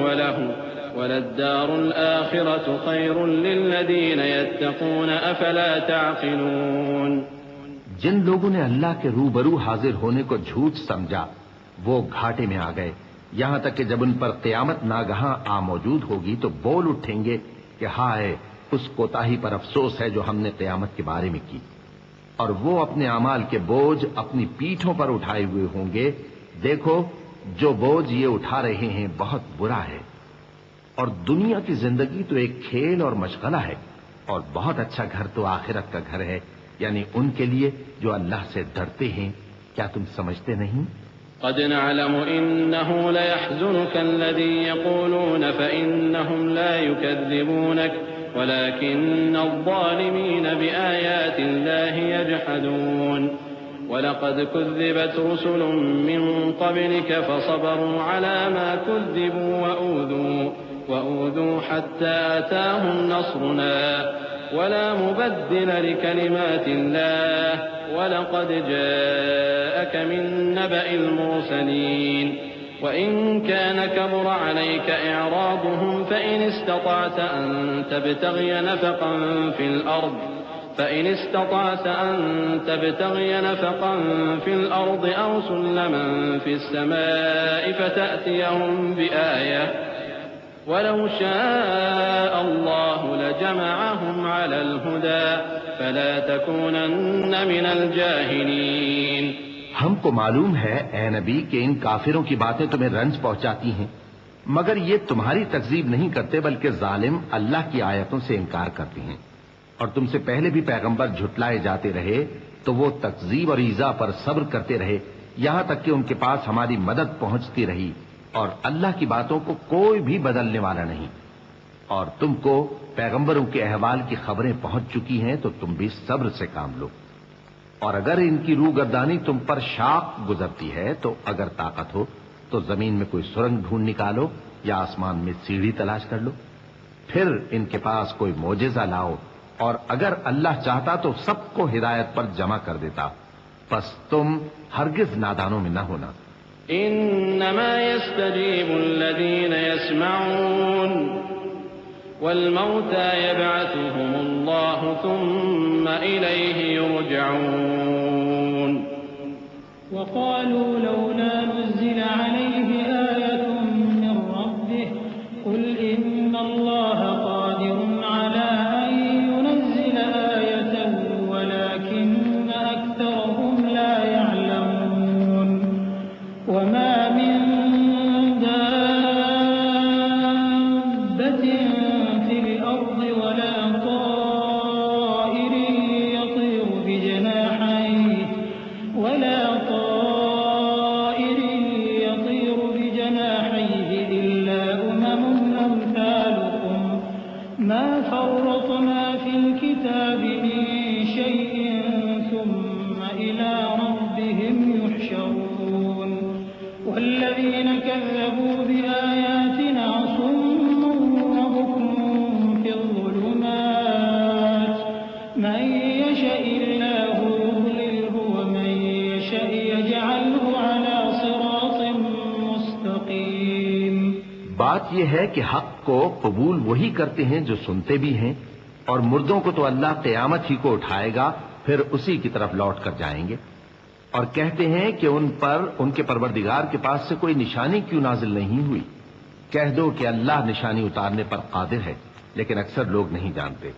ولهو وللدار الآخرة خير للذين يتقون أفلا تعقلون۔ جن لوگوں نے اللہ کے روبرو حاضر ہونے کو جھوٹ سمجھا وہ گھاٹے میں آ گئے، یہاں تک کہ جب ان پر قیامت ناگہاں آ موجود ہوگی تو بول اٹھیں گے کہ ہائے اس کوتاہی پر افسوس ہے جو ہم نے قیامت کے بارے میں کی، اور وہ اپنے اعمال کے بوجھ اپنی پیٹھوں پر اٹھائے ہوئے ہوں گے۔ دیکھو جو بوجھ یہ اٹھا رہے ہیں بہت برا ہے، اور دنیا کی زندگی تو ایک کھیل اور مشغلہ ہے، اور بہت اچھا گھر تو آخرت کا گھر ہے، یعنی ان کے لیے جو اللہ سے ڈرتے ہیں۔ کیا تم سمجھتے نہیں؟ قد نعلم إنه ليحزنك الذي يقولون فإنهم لا يكذبونك ولكن الظالمين بآيات الله يجحدون ولقد كذبت رسل من قبلك فصبروا على ما كذبوا وأوذوا حتى أتاهم نصرنا ولا مبدل لكلمات الله ولقد جاءك من نبأ المرسلين وإن كان كبر عليك إعراضهم فإن استطعت أن تبتغي نفقا في الأرض أو سلما في السماء فتأتيهم بآية ولو شاء الله لجمعهم على الهدى فلا تكونن من الجاهلين۔ ہم کو معلوم ہے اے نبی کہ ان کافروں کی باتیں تمہیں رنج پہنچاتی ہیں، مگر یہ تمہاری تکذیب نہیں کرتے بلکہ ظالم اللہ کی آیتوں سے انکار کرتے ہیں، اور تم سے پہلے بھی پیغمبر جھٹلائے جاتے رہے تو وہ تکذیب اور ایذا پر صبر کرتے رہے یہاں تک کہ ان کے پاس ہماری مدد پہنچتی رہی، اور اللہ کی باتوں کو کوئی بھی بدلنے والا نہیں۔ اور تم کو پیغمبروں کے احوال کی خبریں پہنچ چکی ہیں تو تم بھی صبر سے کام لو، اور اگر ان کی روگردانی تم پر شاق گزرتی ہے تو اگر طاقت ہو تو زمین میں کوئی سرنگ ڈھونڈ نکالو یا آسمان میں سیڑھی تلاش کر لو، پھر ان کے پاس کوئی معجزہ لاؤ، اور اگر اللہ چاہتا تو سب کو ہدایت پر جمع کر دیتا، پس تم ہرگز نادانوں میں نہ ہونا۔ انما يستجيب الذين يسمعون والموتى يبعثهم الله ثم إليه يرجعون۔ وقالوا لولا نزل عليه آية من ربه قل إن الله قادر على أن ينزل آية ولكن أكثرهم لا يعلمون۔ وما من دابة في الأرض ولا طائر يطير بجناحيه يشأ الله يضلله ومن يشأ يجعله على صراط مستقيم. بات یہ ہے کہ حق کو قبول وہی کرتے ہیں جو سنتے بھی ہیں، اور مردوں کو تو اللہ قیامت ہی کو اٹھائے گا، پھر اسی کی طرف لوٹ کر جائیں گے. اور کہتے ہیں کہ ان پر ان کے پروردگار کے پاس سے کوئی نشانی کیوں نازل نہیں ہوئی. کہہ دو کہ اللہ نشانی اتارنے پر قادر ہے، لیکن اکثر لوگ نہیں جانتے.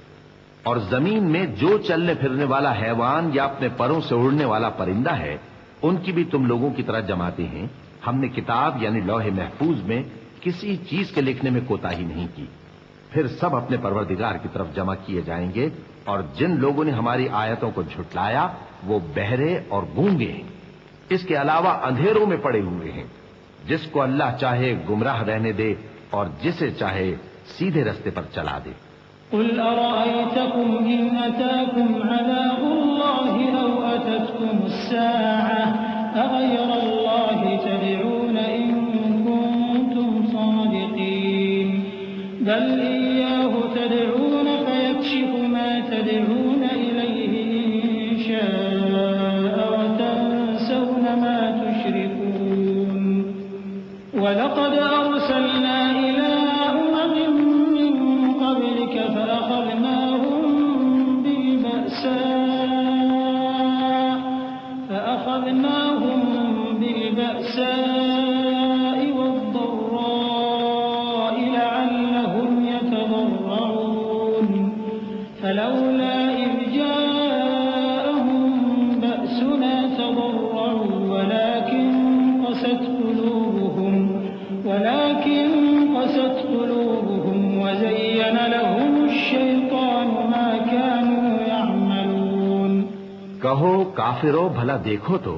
اور زمین میں جو چلنے پھرنے والا حیوان یا اپنے پروں سے اڑنے والا پرندہ ہے، ان کی بھی تم لوگوں کی طرح جماتے ہیں. ہم نے کتاب یعنی لوح محفوظ میں کسی چیز کے لکھنے میں کوتاہی نہیں کی. پھر سب اپنے پروردگار کی طرف جمع کیے جائیں گے. اور جن لوگوں نے ہماری آیتوں کو جھٹلایا وہ بہرے اور گونگے ہیں، اس کے علاوہ اندھیروں میں پڑے ہوئے ہیں. جس کو اللہ چاہے گمراہ رہنے دے اور جسے چاہے سیدھے رستے پر چلا دے. قل أرأيتكم إن أتاكم عذاب الله أو أتتكم الساعة أغير الله تدعون إن كنتم صادقين بل إياه تدعون فيكشف ما تدعون إليه إن شاء وتنسون ما تشركون. ولقد أرسلنا إلى أمم من قبلك فأخذناهم بالبأساء والضراء لعلهم يتضرعون فلولا إذ جاءهم بأسنا تضرعوا ولكن قست قلوبهم وزين لهم الشيطان ما كانوا يعملون. کہو کافرو بھلا دیکھو تو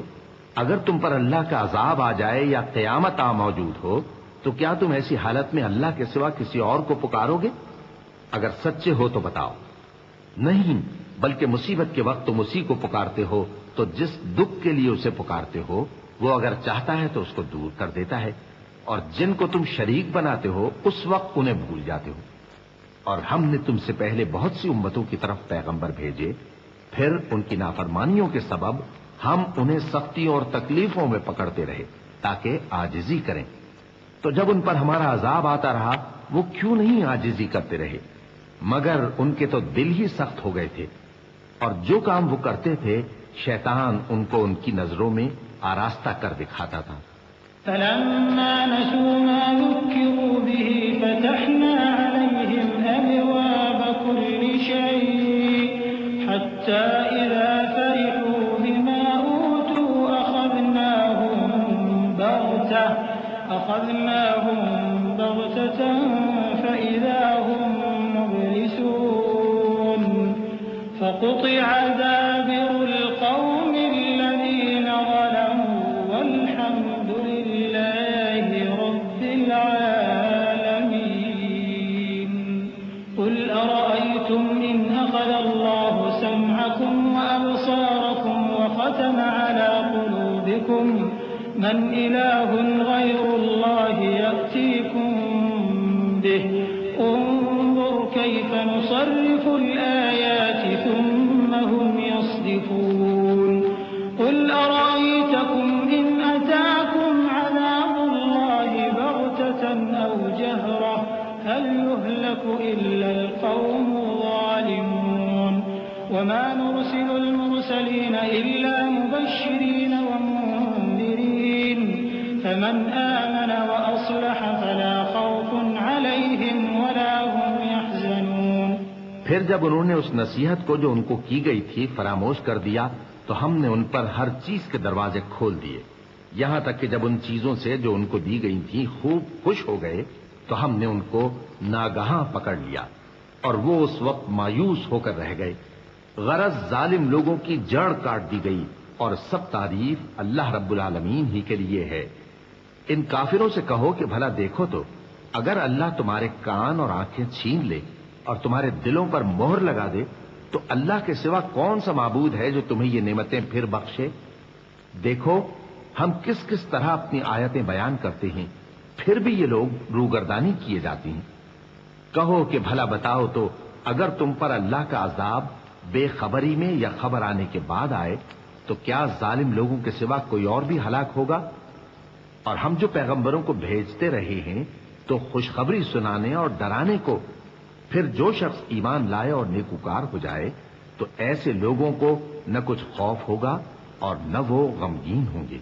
اگر تم پر اللہ کا عذاب آ جائے یا قیامت آ موجود ہو تو کیا تم ایسی حالت میں اللہ کے سوا کسی اور کو پکارو گے؟ اگر سچے ہو تو بتاؤ. نہیں، بلکہ مصیبت کے وقت تم اسی کو پکارتے ہو، تو جس دکھ کے لیے اسے پکارتے ہو وہ اگر چاہتا ہے تو اس کو دور کر دیتا ہے، اور جن کو تم شریک بناتے ہو اس وقت انہیں بھول جاتے ہو. اور ہم نے تم سے پہلے بہت سی امتوں کی طرف پیغمبر بھیجے، پھر ان کی نافرمانیوں کے سبب ہم انہیں سختیوں اور تکلیفوں میں پکڑتے رہے تاکہ عاجزی کریں. تو جب ان پر ہمارا عذاب آتا رہا وہ کیوں نہیں عاجزی کرتے رہے، مگر ان کے تو دل ہی سخت ہو گئے تھے. اور جو کام وہ کرتے تھے شیطان ان کو ان کی نظروں میں آراستہ کر دکھاتا تھا. فلما نسوا ما ذكروا به فتحنا عليهم أبواب كل شيء حتى إذا فرحوا بما أوتوا أخذناهم بغتة فإذا هم مبلسون فقطع دابر القوم الذين ظلموا والحمد لله رب العالمين. قل أرأيتم إن أخذ الله سمعكم وأبصاركم وختم على قلوبكم من إله غير الله يأتيكم به انظر كيف نصرف الآيات ثم هم يصدفون. قل أرأيتكم إن أتاكم عذاب الله بغتة أو جهرة هل يهلك إلا القوم الظالمون. وما نرسل المرسلين إلا مبشرين ومنذرين فمن آمن وأصلح فلا خوف عليهم ولا هم يحزنون. پھر جب انہوں نے اس نصیحت کو جو ان کو کی گئی تھی فراموش کر دیا تو ہم نے ان پر ہر چیز کے دروازے کھول دیے، یہاں تک کہ جب ان چیزوں سے جو ان کو دی گئی تھی خوب خوش ہو گئے تو ہم نے ان کو ناگہاں پکڑ لیا اور وہ اس وقت مایوس ہو کر رہ گئے. غرض ظالم لوگوں کی جڑ کاٹ دی گئی اور سب تعریف اللہ رب العالمین ہی کے لیے ہے. ان کافروں سے کہو کہ بھلا دیکھو تو اگر اللہ تمہارے کان اور آنکھیں چھین لے اور تمہارے دلوں پر مہر لگا دے تو اللہ کے سوا کون سا معبود ہے جو تمہیں یہ نعمتیں پھر بخشے؟ دیکھو ہم کس کس طرح اپنی آیتیں بیان کرتے ہیں، پھر بھی یہ لوگ روگردانی کیے جاتی ہیں. کہو کہ بھلا بتاؤ تو اگر تم پر اللہ کا عذاب بے خبری میں یا خبر آنے کے بعد آئے تو کیا ظالم لوگوں کے سوا کوئی اور بھی ہلاک ہوگا؟ اور ہم جو پیغمبروں کو بھیجتے رہے ہیں تو خوشخبری سنانے اور ڈرانے کو، پھر جو شخص ایمان لائے اور نیکوکار ہو جائے تو ایسے لوگوں کو نہ کچھ خوف ہوگا اور نہ وہ غمگین ہوں گے۔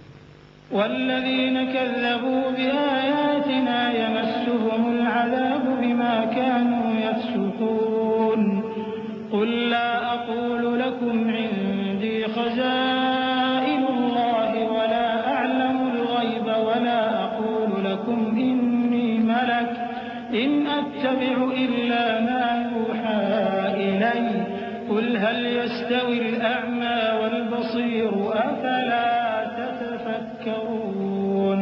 والذين كذبوا بآياتنا يمسهم العذاب بما كانوا يفسقون قل لا أقول لكم عندي خزائن الله ولا أعلم الغيب ولا أقول لكم إني ملك إن أتبع إلا ما يوحى إلي قل هل يستوي الأعمى والبصير أفلا تتفكرون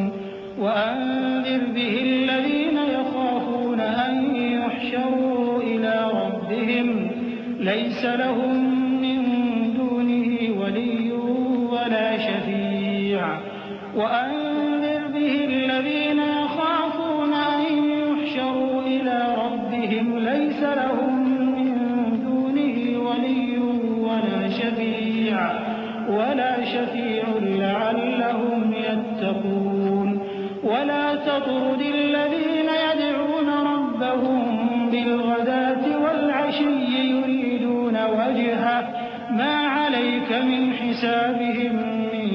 وأنذر به الذين يخافون أن يحشروا إلى ربهم ليس لهم من دونه ولي ولا شفيع وأنذر به الذين يخافون أن يحشروا إلى ربهم ليس لهم من دونه ولي ولا شفيع لعلهم يتقون ولا تطرد الذين يدعون ربهم بالغداة والعشي يريدون وجهه ما عليك من حسابهم من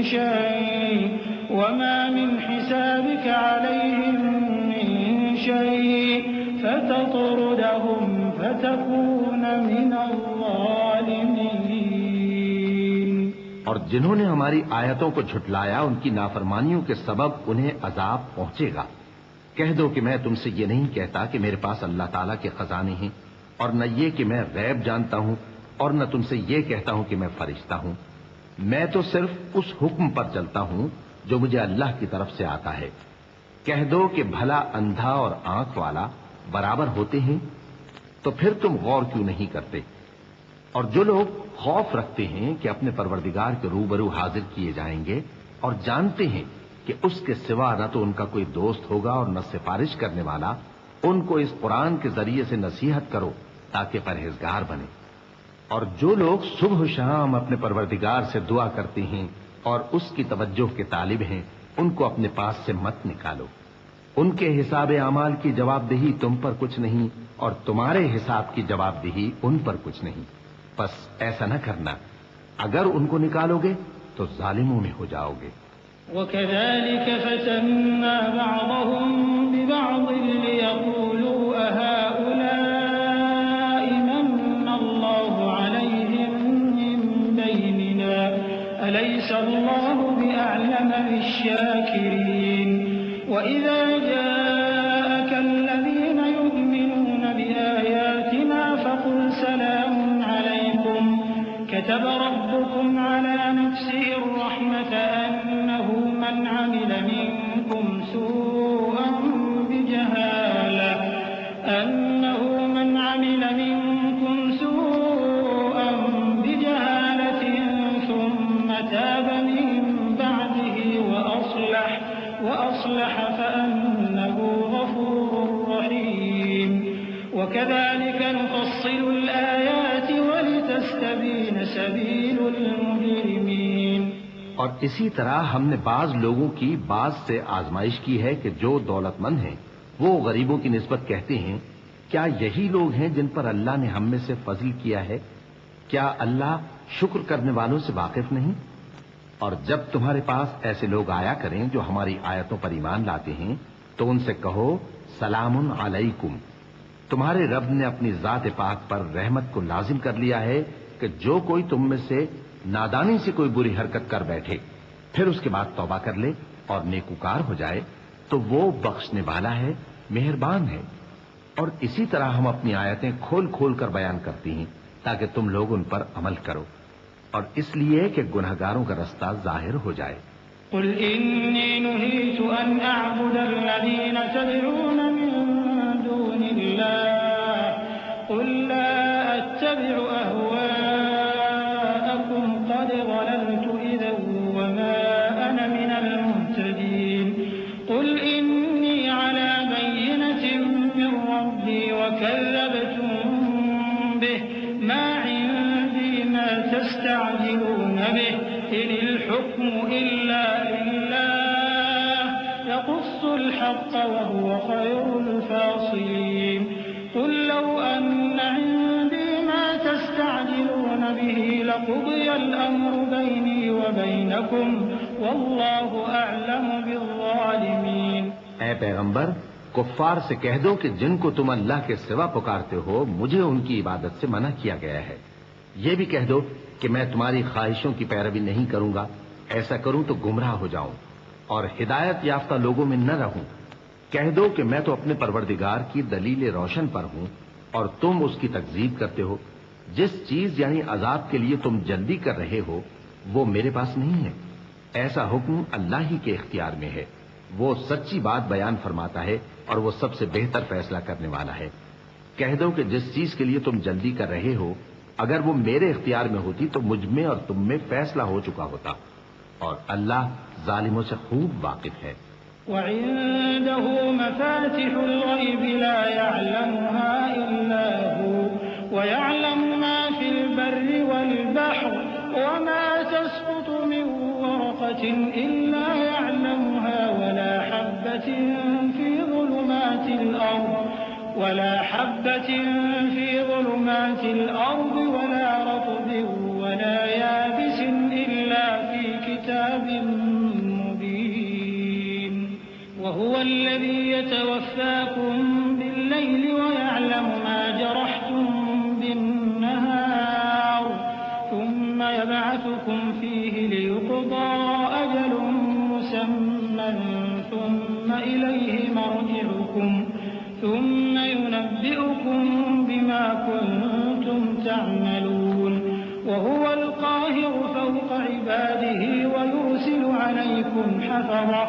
شيء وما من حسابك عليهم من شيء فتطردهم فتكون من الظالمين۔ اور جنہوں نے ہماری آیتوں کو جھٹلایا ان کی نافرمانیوں کے سبب انہیں عذاب پہنچے گا۔ کہہ دو کہ میں تم سے یہ نہیں کہتا کہ میرے پاس اللہ تعالیٰ کے خزانے ہیں، اور نہ یہ کہ میں غیب جانتا ہوں، اور نہ تم سے یہ کہتا ہوں کہ میں فرشتہ ہوں۔ میں تو صرف اس حکم پر چلتا ہوں جو مجھے اللہ کی طرف سے آتا ہے۔ کہہ دو کہ بھلا اندھا اور آنکھ والا برابر ہوتے ہیں؟ تو پھر تم غور کیوں نہیں کرتے؟ اور جو لوگ خوف رکھتے ہیں کہ اپنے پروردگار کے روبرو حاضر کیے جائیں گے اور جانتے ہیں کہ اس کے سوا نہ تو ان کا کوئی دوست ہوگا اور نہ سفارش کرنے والا، ان کو اس قرآن کے ذریعے سے نصیحت کرو تاکہ پرہیزگار بنے۔ اور جو لوگ صبح و شام اپنے پروردگار سے دعا کرتے ہیں اور اس کی توجہ کے طالب ہیں، ان کو اپنے پاس سے مت نکالو۔ ان کے حساب اعمال کی جواب دہی تم پر کچھ نہیں اور تمہارے حساب کی جواب دہی ان پر کچھ نہیں، بس ایسا نہ کرنا۔ اگر ان کو نکالو گے تو ظالموں میں ہو جاؤ گے۔ وَكَذَلِكَ فَتَنَّا بَعْضَهُم بِبَعْضٍ لِيَقُولُوا أَهَٰؤُلَاءِ مَنَّ اللَّهُ عَلَيْهِم مِّن بَيْنِنَا أَلَيْسَ اللَّهُ بِأَعْلَمَ بِالشَّاكِرِينَ وَإِذَا جَاءَكَ الَّذِينَ يُؤْمِنُونَ بِآيَاتِنَا فَقُلْ سَلَامٌ عَلَيْكُمْ كتب ربكم على نفسه الرحمة أنه من عمل منكم سوءا بجهالة ثم تاب من بعده وأصلح فأنه غفور رحيم وكذلك نفصل الآيات ولتستبين سبيل المجرمين۔ اور اسی طرح ہم نے بعض لوگوں کی بعض سے آزمائش کی ہے کہ جو دولت مند ہیں وہ غریبوں کی نسبت کہتے ہیں کیا یہی لوگ ہیں جن پر اللہ نے ہم میں سے فضل کیا ہے؟ کیا اللہ شکر کرنے والوں سے واقف نہیں؟ اور جب تمہارے پاس ایسے لوگ آیا کریں جو ہماری آیتوں پر ایمان لاتے ہیں تو ان سے کہو سلام علیکم۔ تمہارے رب نے اپنی ذات پاک پر رحمت کو لازم کر لیا ہے کہ جو کوئی تم میں سے نادانی سے کوئی بری حرکت کر بیٹھے پھر اس کے بعد توبہ کر لے اور نیکوکار ہو جائے تو وہ بخشنے والا ہے، مہربان ہے۔ اور اسی طرح ہم اپنی آیتیں کھول کھول کر بیان کرتی ہیں تاکہ تم لوگ ان پر عمل کرو، اور اس لیے کہ گنہگاروں کا رستہ ظاہر ہو جائے۔ قل إني نهيت أن أعبد الذين تدعون من دون الله قل لا أتبع أهواءكم قد ضللت إذا وما أنا من المهتدين قل إني على بينة من ربي وكذبتم به ما عندي تستعجلون به إن الحكم إلا لله يقص الحق وهو خير الفاصلين قل لو أن عندي ما تستعجلون به لقضي الأمر بيني وبينكم والله أعلم بالظالمين۔ اے پیغمبر، کفار سے کہہ دو کہ جن کو تم اللہ کے سوا پکارتے ہو مجھے ان کی عبادت سے منع کیا گیا ہے۔ یہ بھی کہہ دو کہ میں تمہاری خواہشوں کی پیروی نہیں کروں گا، ایسا کروں تو گمراہ ہو جاؤں اور ہدایت یافتہ لوگوں میں نہ رہوں۔ کہہ دو کہ میں تو اپنے پروردگار کی دلیل روشن پر ہوں اور تم اس کی تکذیب کرتے ہو۔ جس چیز یعنی عذاب کے لیے تم جلدی کر رہے ہو وہ میرے پاس نہیں ہے، ایسا حکم اللہ ہی کے اختیار میں ہے۔ وہ سچی بات بیان فرماتا ہے اور وہ سب سے بہتر فیصلہ کرنے والا ہے۔ کہہ دو کہ جس چیز کے لیے تم جلدی کر رہے ہو اگر وہ میرے اختیار میں ہوتی تو مجھ میں اور تم میں فیصلہ ہو چکا ہوتا، اور اللہ ظالموں سے خوب واقف ہے۔ وعنده مفاتح الغيب لا يعلمها إلا هو ويعلم ما في البر والبحر وما تسقط من ورقة إلا يعلمها ولا حبة في ظلمات الأرض ولا رطب ولا يابس إلا في كتاب مبين وهو الذي يتوفاكم بالليل ويعلم ما جرحتم بالنهار ثم يبعثكم فيه ليقضى أجل مسمى ثم إليه مرجعكم ثم ينبئكم بما كنتم تعملون وهو القاهر فوق عباده ويرسل عليكم حفظة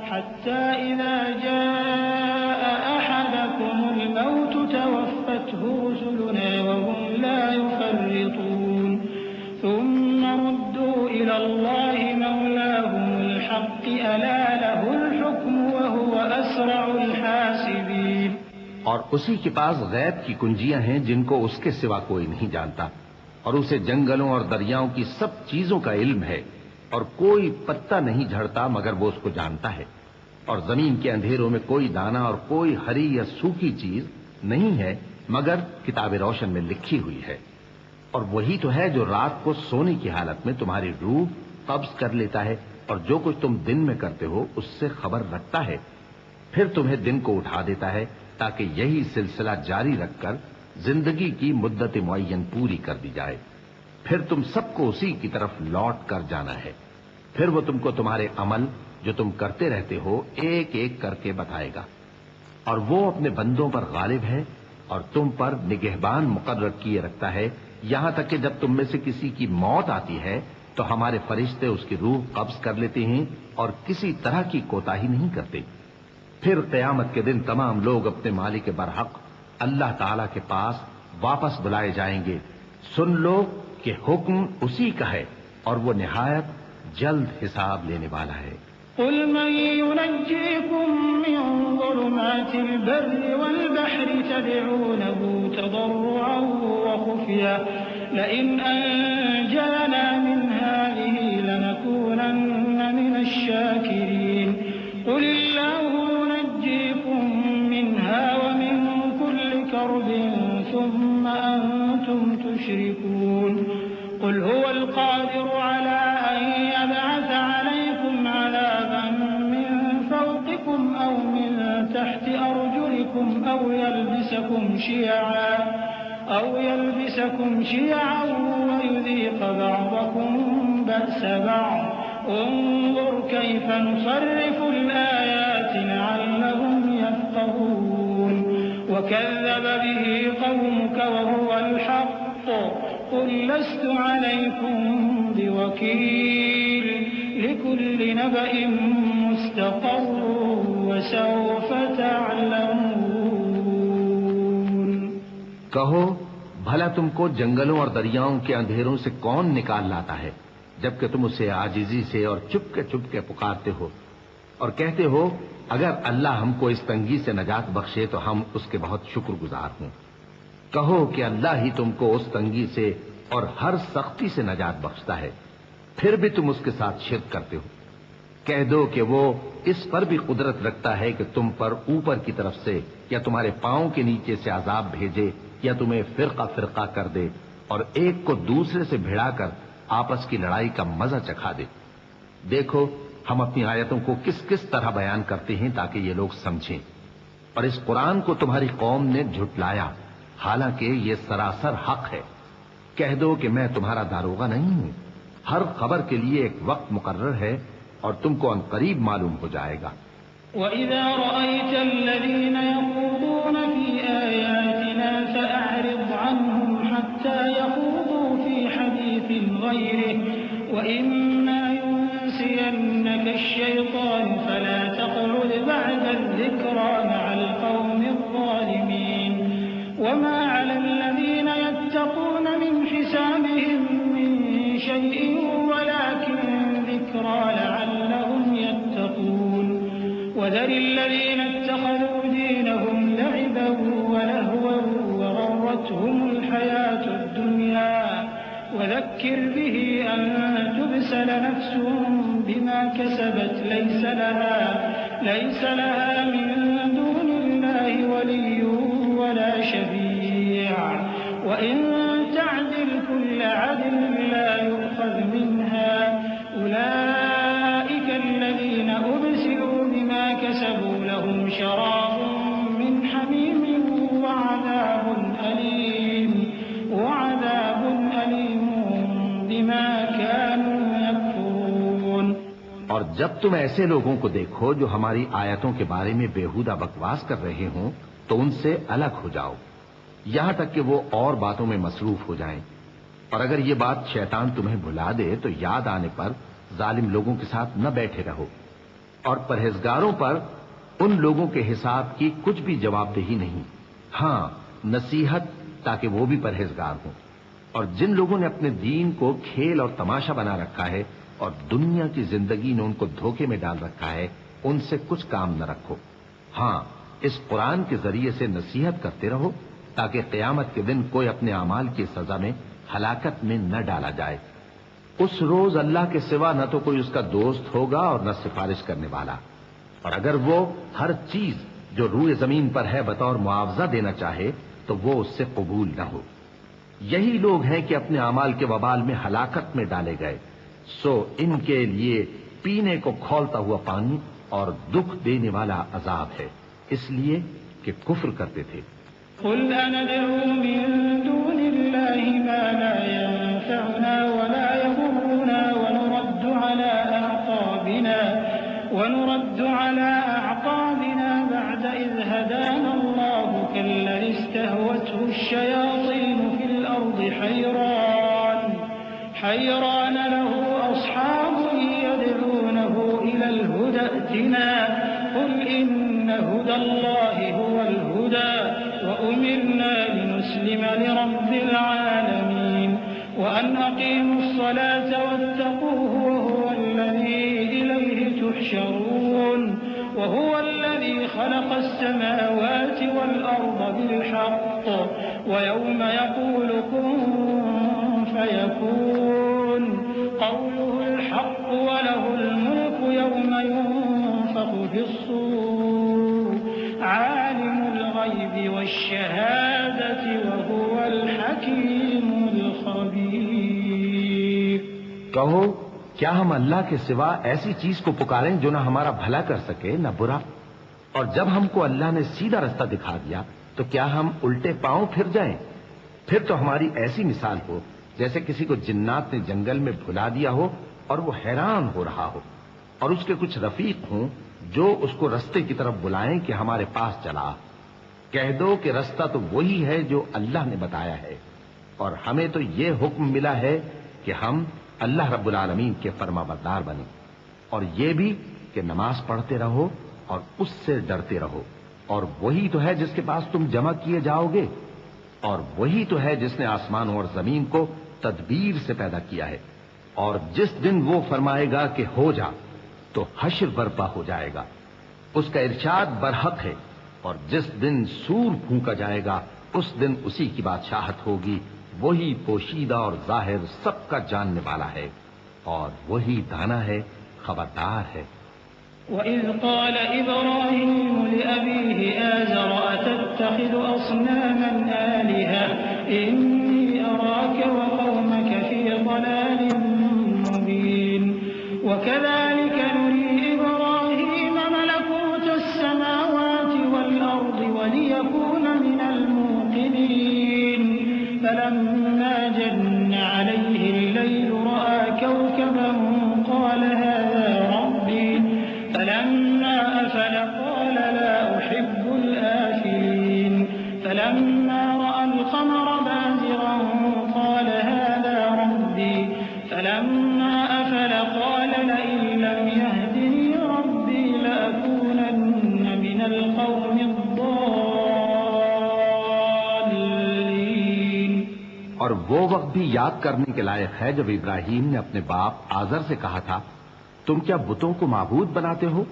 حتى إذا جاء أحدكم الموت توفته رسلنا وهم لا يفرطون ثم ردوا إلى الله مولاهم الحق ألا له الحكم وهو أسرع الحاسبين۔ اور اسی کے پاس غیب کی کنجیاں ہیں جن کو اس کے سوا کوئی نہیں جانتا، اور اسے جنگلوں اور دریاؤں کی سب چیزوں کا علم ہے، اور کوئی پتا نہیں جھڑتا مگر وہ اس کو جانتا ہے، اور زمین کے اندھیروں میں کوئی دانہ اور کوئی ہری یا سوکھی چیز نہیں ہے مگر کتاب روشن میں لکھی ہوئی ہے۔ اور وہی تو ہے جو رات کو سونے کی حالت میں تمہاری روح قبض کر لیتا ہے اور جو کچھ تم دن میں کرتے ہو اس سے خبر رکھتا ہے، پھر تمہیں دن کو اٹھا دیتا ہے تاکہ یہی سلسلہ جاری رکھ کر زندگی کی مدت معین پوری کر دی جائے، پھر تم سب کو اسی کی طرف لوٹ کر جانا ہے، پھر وہ تم کو تمہارے عمل جو تم کرتے رہتے ہو ایک ایک کر کے بتائے گا، اور وہ اپنے بندوں پر غالب ہے اور تم پر نگہبان مقرر کیے رکھتا ہے، یہاں تک کہ جب تم میں سے کسی کی موت آتی ہے تو ہمارے فرشتے اس کی روح قبض کر لیتے ہیں اور کسی طرح کی کوتاہی نہیں کرتے۔ پھر قیامت کے دن تمام لوگ اپنے مالک برحق اللہ تعالی کے پاس واپس بلائے جائیں گے۔ سن لو کہ حکم اسی کا ہے اور وہ نہایت جلد حساب لینے والا ہے۔ قل من ينجيكم من ظلمات البر والبحر تدعونه تضرعا وخفيا لئن أنجانا من هذه لنكونن من الشاكرين قل الله ينجيكم منها ومن كل كرب ثم أنتم تشركون قل هو القادر على أن يبعث عليكم عذابا من فوقكم أو من تحت أرجلكم أو يلبسكم شيعا ويذيق بعضكم بأس بعض انظر كيف نصرف الآيات لعلهم يفقهون وكذب به قومك وهو الحق قل لست عليكم بوكيل لكل نبأ مستقر وسوف تعلمون۔ کہو بھلا تم کو جنگلوں اور دریاؤں کے اندھیروں سے کون نکال لاتا ہے جبکہ تم اسے عاجزی سے اور چپ کے پکارتے ہو اور کہتے ہو اگر اللہ ہم کو اس تنگی سے نجات بخشے تو ہم اس کے بہت شکر گزار ہوں۔ کہو کہ اللہ ہی تم کو اس تنگی سے اور ہر سختی سے نجات بخشتا ہے، پھر بھی تم اس کے ساتھ شرک کرتے ہو۔ کہہ دو کہ وہ اس پر بھی قدرت رکھتا ہے کہ تم پر اوپر کی طرف سے یا تمہارے پاؤں کے نیچے سے عذاب بھیجے یا تمہیں فرقہ فرقہ کر دے اور ایک کو دوسرے سے بھڑا کر آپس کی لڑائی کا مزہ چکھا دے۔ دیکھو ہم اپنی آیتوں کو کس کس طرح بیان کرتے ہیں تاکہ یہ لوگ سمجھیں، اور اس قرآن کو تمہاری قوم نے جھٹلایا حالانکہ یہ سراسر حق ہے۔ کہہ دو کہ میں تمہارا داروغہ نہیں ہوں، ہر خبر کے لیے ایک وقت مقرر ہے اور تم کو عنقریب معلوم ہو جائے گا۔ وَإِذَا رَأَيْتَ الَّذِينَ يَخُوضُونَ فِي آيَاتِنَا فَأَعْرِضْ عَنْهُمْ حَتَّى يَخُوضُوا فِي حَدِيثٍ غَيْرِهِ وَإِمَّا يُنسِيَنَّكَ الشَّيْطَانُ فَلَا تَقْعُدْ بَعْدَ الذِّكْرَى مَعَ الْقَوْمِ الظَّالِمِينَ وَمَا عَلَى الَّذِينَ يَتَّقُونَ مِنْ حِسَابِهِمْ مِنْ شَيْءٍ وَلَكِنْ ذِكْرَى لَعَلَّهُمْ يَتَّقُونَ وَذَرِ الَّذِينَ اتَّخَذُوا دِينَهُمْ لَعِبًا وَلَهْوًا وَغَرَّتْهُمُ الْحَيَاةُ الدُّنْيَا وَذَكِّرْ بِهِ أَن تُبْسَلَ نَفْسٌ بِمَا كَسَبَتْ لَيْسَ لَهَا مِن دُونِ اللَّهِ وَلِيٌّ وَلَا شَفِيعٌ وَإِن تَعْدِلْ كُلَّ عَدْلٍ لَّا يُؤْخَذْ مِنْهَا أُولَٰئِكَ الَّذِينَ أُبْسِلُوا بِمَا كَسَبُوا لَهُمْ شَرَابٌ مِّنْ حَمِيمٍ وَعَذَابٌ أَلِيمٌ بِمَا كَانُوا يَكْفُرُونَ۔ اور جب تم ایسے لوگوں کو دیکھو جو ہماری آیتوں کے بارے میں بےہودہ بکواس کر رہے ہوں تو ان سے الگ ہو جاؤ یہاں تک کہ وہ اور باتوں میں مصروف ہو جائیں، اور اگر یہ بات شیطان تمہیں بھلا دے تو یاد آنے پر ظالم لوگوں کے ساتھ نہ بیٹھے رہو، اور پرہیزگاروں پر ان لوگوں کے حساب کی کچھ بھی جواب دہی نہیں، ہاں نصیحت تاکہ وہ بھی پرہیزگار ہوں۔ اور جن لوگوں نے اپنے دین کو کھیل اور تماشا بنا رکھا ہے اور دنیا کی زندگی نے ان کو دھوکے میں ڈال رکھا ہے، ان سے کچھ کام نہ رکھو، ہاں اس قرآن کے ذریعے سے نصیحت کرتے رہو تاکہ قیامت کے دن کوئی اپنے اعمال کی سزا میں ہلاکت میں نہ ڈالا جائے۔ اس روز اللہ کے سوا نہ تو کوئی اس کا دوست ہوگا اور نہ سفارش کرنے والا، اور اگر وہ ہر چیز جو روئے زمین پر ہے بطور معاوضہ دینا چاہے تو وہ اس سے قبول نہ ہو۔ یہی لوگ ہیں کہ اپنے اعمال کے وبال میں ہلاکت میں ڈالے گئے، سو ان کے لیے پینے کو کھولتا ہوا پانی اور دکھ دینے والا عذاب ہے، اس لیے کہ کفر کرتے تھے۔ قُلْ أَنَدْعُو مِن دُونِ اللَّهِ مَا لَا يَنفَعُنَا وَلَا يَضُرُّنَا ونرد على أعقابنا بعد إذ هدانا الله كالذي استهوته الشياطين في الأرض حيران له أصحاب يدعونه إلى الهدى ائتنا قل إن هدى الله هو الهدى وأمرنا لنسلم لرب العالمين وأن أقيموا الصلاة واتقوه وهو الذي إليه تحشرون وهو الذي خلق السماوات والأرض بالحق ويوم يقول كن فيكون قوله الحق وله الملك يوم ينفخ في الصور عالم الغيب والشهادة وهو الحكيم الخبير۔ کہو کیا ہم اللہ کے سوا ایسی چیز کو پکاریں جو نہ ہمارا بھلا کر سکے نہ برا؟ اور جب ہم کو اللہ نے سیدھا رستہ دکھا دیا تو کیا ہم الٹے پاؤں پھر جائیں؟ پھر تو ہماری ایسی مثال ہو جیسے کسی کو جنات نے جنگل میں بھلا دیا ہو اور وہ حیران ہو رہا ہو، اور اس کے کچھ رفیق ہوں جو اس کو رستے کی طرف بلائیں کہ ہمارے پاس چلا۔ کہہ دو کہ رستہ تو وہی ہے جو اللہ نے بتایا ہے، اور ہمیں تو یہ حکم ملا ہے کہ ہم اللہ رب العالمین کے فرما بردار بنیں، اور یہ بھی کہ نماز پڑھتے رہو اور اس سے ڈرتے رہو، اور وہی تو ہے جس کے پاس تم جمع کیے جاؤ گے، اور وہی تو ہے جس نے آسمانوں اور زمین کو تدبیر سے پیدا کیا ہے، اور جس دن وہ فرمائے گا کہ ہو جا تو حشر برپا ہو جائے گا، اس کا ارشاد برحق ہے، اور جس دن سور پھونکا جائے گا اس دن اسی کی بادشاہت ہوگی وہی پوشیدہ اور ظاہر سب کا جاننے والا ہے اور وہی دانا ہے، خبردار ہے۔ وَإِذْ قَالَ إِبْرَاهِيمُ لِأَبِيهِ آزَرَ أَتَتَّخِذُ أَصْنَامًا آلِهَةً إِنِّي أَرَاكَ وَقَوْمَكَ فِي ضَلَالٍ مُّبِينٍ وَكَذَلِكَ نُرِي إِبْرَاهِيمَ مَلَكُوتَ السَّمَاوَاتِ وَالْأَرْضِ وَلِيَكُونَ مِنَ الْمُوقِنِينَ فَلَمَّا جَنَّ عَلَيْهِ اللَّيْلُ رَأَىٰ كَوْكَبًا قَالَ هَٰذَا رَبِّي فَلَمَّا أَفَلَ قَالَ لَا أُحِبُّ الْآفِلِينَ فَلَمَّا رَأَى الْقَمَرَ بَازِغًا قَالَ هَٰذَا رَبِّي فَلَمَّا أَفَلَ قَالَ لَئِن لَّمْ يَهْدِنِي رَبِّي لَأَكُونَنَّ مِنَ الْقَوْمِ الضَّالِّينَ۔ اور وہ وقت بھی یاد کرنے کے لائق ہے جب ابراہیم نے اپنے باپ آزر سے کہا تھا، تم کیا بتوں کو معبود بناتے ہو؟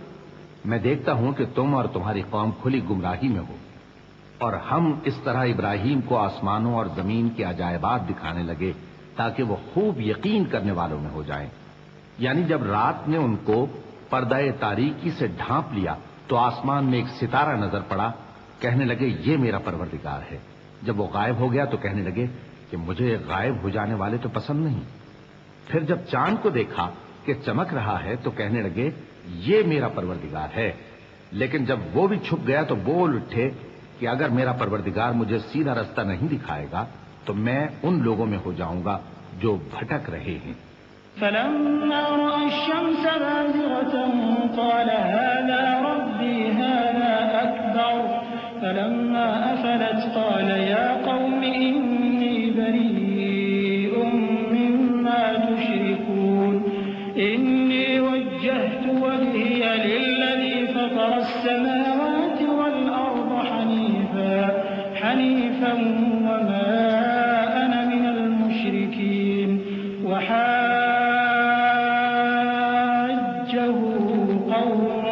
میں دیکھتا ہوں کہ تم اور تمہاری قوم کھلی گمراہی میں ہو۔ اور ہم اس طرح ابراہیم کو آسمانوں اور زمین کے عجائبات دکھانے لگے تاکہ وہ خوب یقین کرنے والوں میں ہو جائیں۔ یعنی جب رات نے ان کو پردہ تاریکی سے ڈھانپ لیا تو آسمان میں ایک ستارہ نظر پڑا، کہنے لگے یہ میرا پروردگار ہے۔ جب وہ غائب ہو گیا تو کہنے لگے کہ مجھے غائب ہو جانے والے تو پسند نہیں۔ پھر جب چاند کو دیکھا کہ چمک رہا ہے تو کہنے لگے یہ میرا پروردگار ہے۔ لیکن جب وہ بھی چھپ گیا تو بول اٹھے کہ اگر میرا پروردگار مجھے سیدھا رستہ نہیں دکھائے گا تو میں ان لوگوں میں ہو جاؤں گا جو بھٹک رہے ہیں۔ فَلَمَّا رَأَى الشَّمْسَ بَازِغَةً قَالَ هَٰذَا رَبِّي هَٰذَا أَكْبَرُ فَلَمَّا أَفَلَتْ قَالَ يَا قَوْمِ إِنِّي بَرِيءٌ مِّمَّا تُشْرِكُونَ إِنِّي وَجَّهْتُ وَجْهِيَ لِلَّذِي فَطَرَ السَّمَاوَاتِ وَالْأَرْضَ حَنِيفًا وَمَا أَنَا مِنَ الْمُشْرِكِينَ وَحَاجَّهُ قَوْمُهُ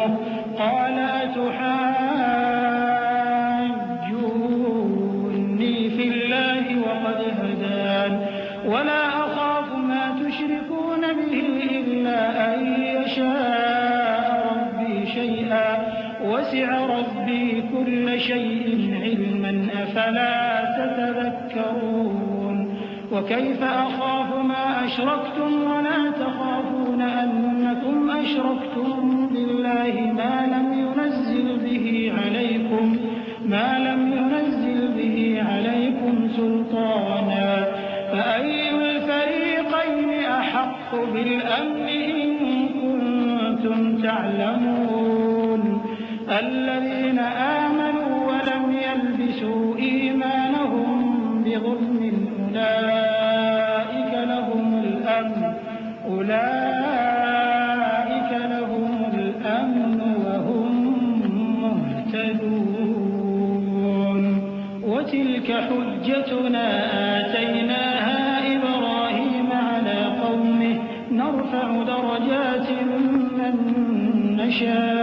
قَالَ أَتُحَاجُّونِّي فِي اللَّهِ وَقَدْ هَدَانِ وَلَا أَخَافُ مَا تُشْرِكُونَ بِهِ إِلَّا أَن يَشَاءَ رَبِّي شَيْئًا وَسِعَ رَبِّي كُلَّ شَيْءٍ عِلْمًا أَفَلَا تَتَذَكَّرُونَ وَكَيْفَ أَخَافُ مَا أَشْرَكْتُمْ وَلَا تَخَافُونَ أَنَّكُمْ أَشْرَكْتُم بِاللَّهِ مَا لَمْ يُنَزِّلْ بِهِ عَلَيْكُمْ سُلْطَانًا فَأَيُّ الْفَرِيقَيْنِ أَحَقُّ بِالْأَمْنِ إِن كُنتُمْ تَعْلَمُونَ الَّذِينَ آمَنُوا وَلَمْ يَلْبِسُوا إِيمَانَهُم بِظُلْمٍ أُولَٰئِكَ لَهُمُ الْأَمْنُ وَهُم مُّهْتَدُونَ وَتِلْكَ حُجَّتُنَا آتَيْنَاهَا إِبْرَاهِيمَ عَلَىٰ قَوْمِهِ نَرْفَعُ دَرَجَاتٍ مَّن نَّشَاءُ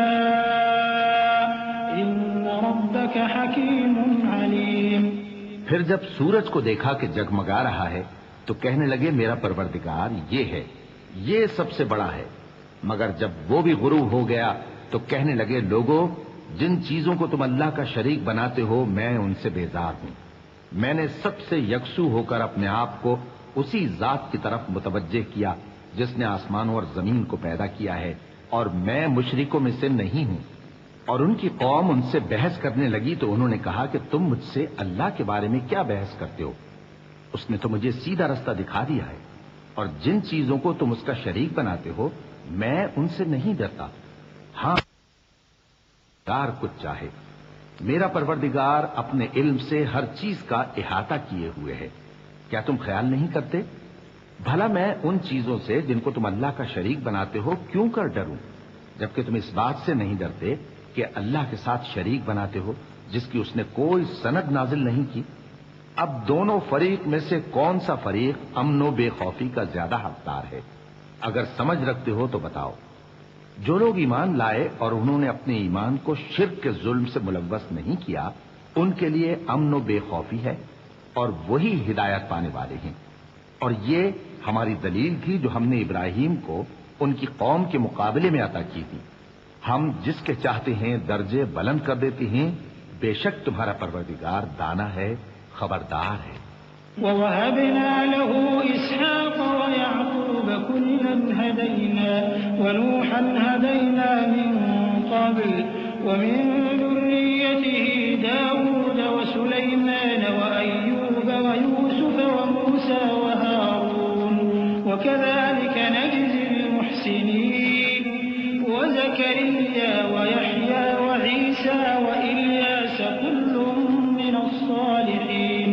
إِنَّ رَبَّكَ حَكِيمٌ عَلِيمٌ۔ پھر جب سورج کو دیکھا کہ جگمگا رہا ہے تو کہنے لگے میرا پروردگار یہ ہے، یہ سب سے بڑا ہے۔ مگر جب وہ بھی غروب ہو گیا تو کہنے لگے لوگو، جن چیزوں کو تم اللہ کا شریک بناتے ہو میں ان سے بیزار ہوں۔ میں نے سب سے یکسو ہو کر اپنے آپ کو اسی ذات کی طرف متوجہ کیا جس نے آسمانوں اور زمین کو پیدا کیا ہے، اور میں مشرکوں میں سے نہیں ہوں۔ اور ان کی قوم ان سے بحث کرنے لگی تو انہوں نے کہا کہ تم مجھ سے اللہ کے بارے میں کیا بحث کرتے ہو؟ اس نے تو مجھے سیدھا رستہ دکھا دیا ہے، اور جن چیزوں کو تم اس کا شریک بناتے ہو میں ان سے نہیں ڈرتا۔ ہاں کچھ چاہے، میرا پروردگار اپنے علم سے ہر چیز کا احاطہ کیے ہوئے ہے۔ کیا تم خیال نہیں کرتے؟ بھلا میں ان چیزوں سے جن کو تم اللہ کا شریک بناتے ہو کیوں کر ڈروں، جبکہ تم اس بات سے نہیں ڈرتے کہ اللہ کے ساتھ شریک بناتے ہو جس کی اس نے کوئی سند نازل نہیں کی۔ اب دونوں فریق میں سے کون سا فریق امن و بے خوفی کا زیادہ حقدار ہے؟ اگر سمجھ رکھتے ہو تو بتاؤ۔ جو لوگ ایمان لائے اور انہوں نے اپنے ایمان کو شرک کے ظلم سے ملوث نہیں کیا ان کے لیے امن و بے خوفی ہے، اور وہی ہدایت پانے والے ہیں۔ اور یہ ہماری دلیل تھی جو ہم نے ابراہیم کو ان کی قوم کے مقابلے میں عطا کی تھی۔ ہم جس کے چاہتے ہیں درجے بلند کر دیتے ہیں، بے شک تمہارا پروردگار دانا ہے، خبردار ہے۔ وَوَهَبْنَا لَهُ إِسْحَاقَ وَيَعْقُوبَ كُلًّا هَدَيْنَا وَنُوحًا هَدَيْنَا مِن قَبْلُ وَمِن ذُرِّيَّتِهِ دَاوُودَ وَسُلَيْمَانَ وَأَيُّوبَ وَيُوسُفَ وَمُوسَى وَهَارُونَ وَكَذَلِكَ نَجْزِي الْمُحْسِنِينَ وَزَكَرِيَّا وَيَحْيَى وَعِيسَى وَإِلْيَاسَ كُلٌّ مِّنَ الصَّالِحِينَ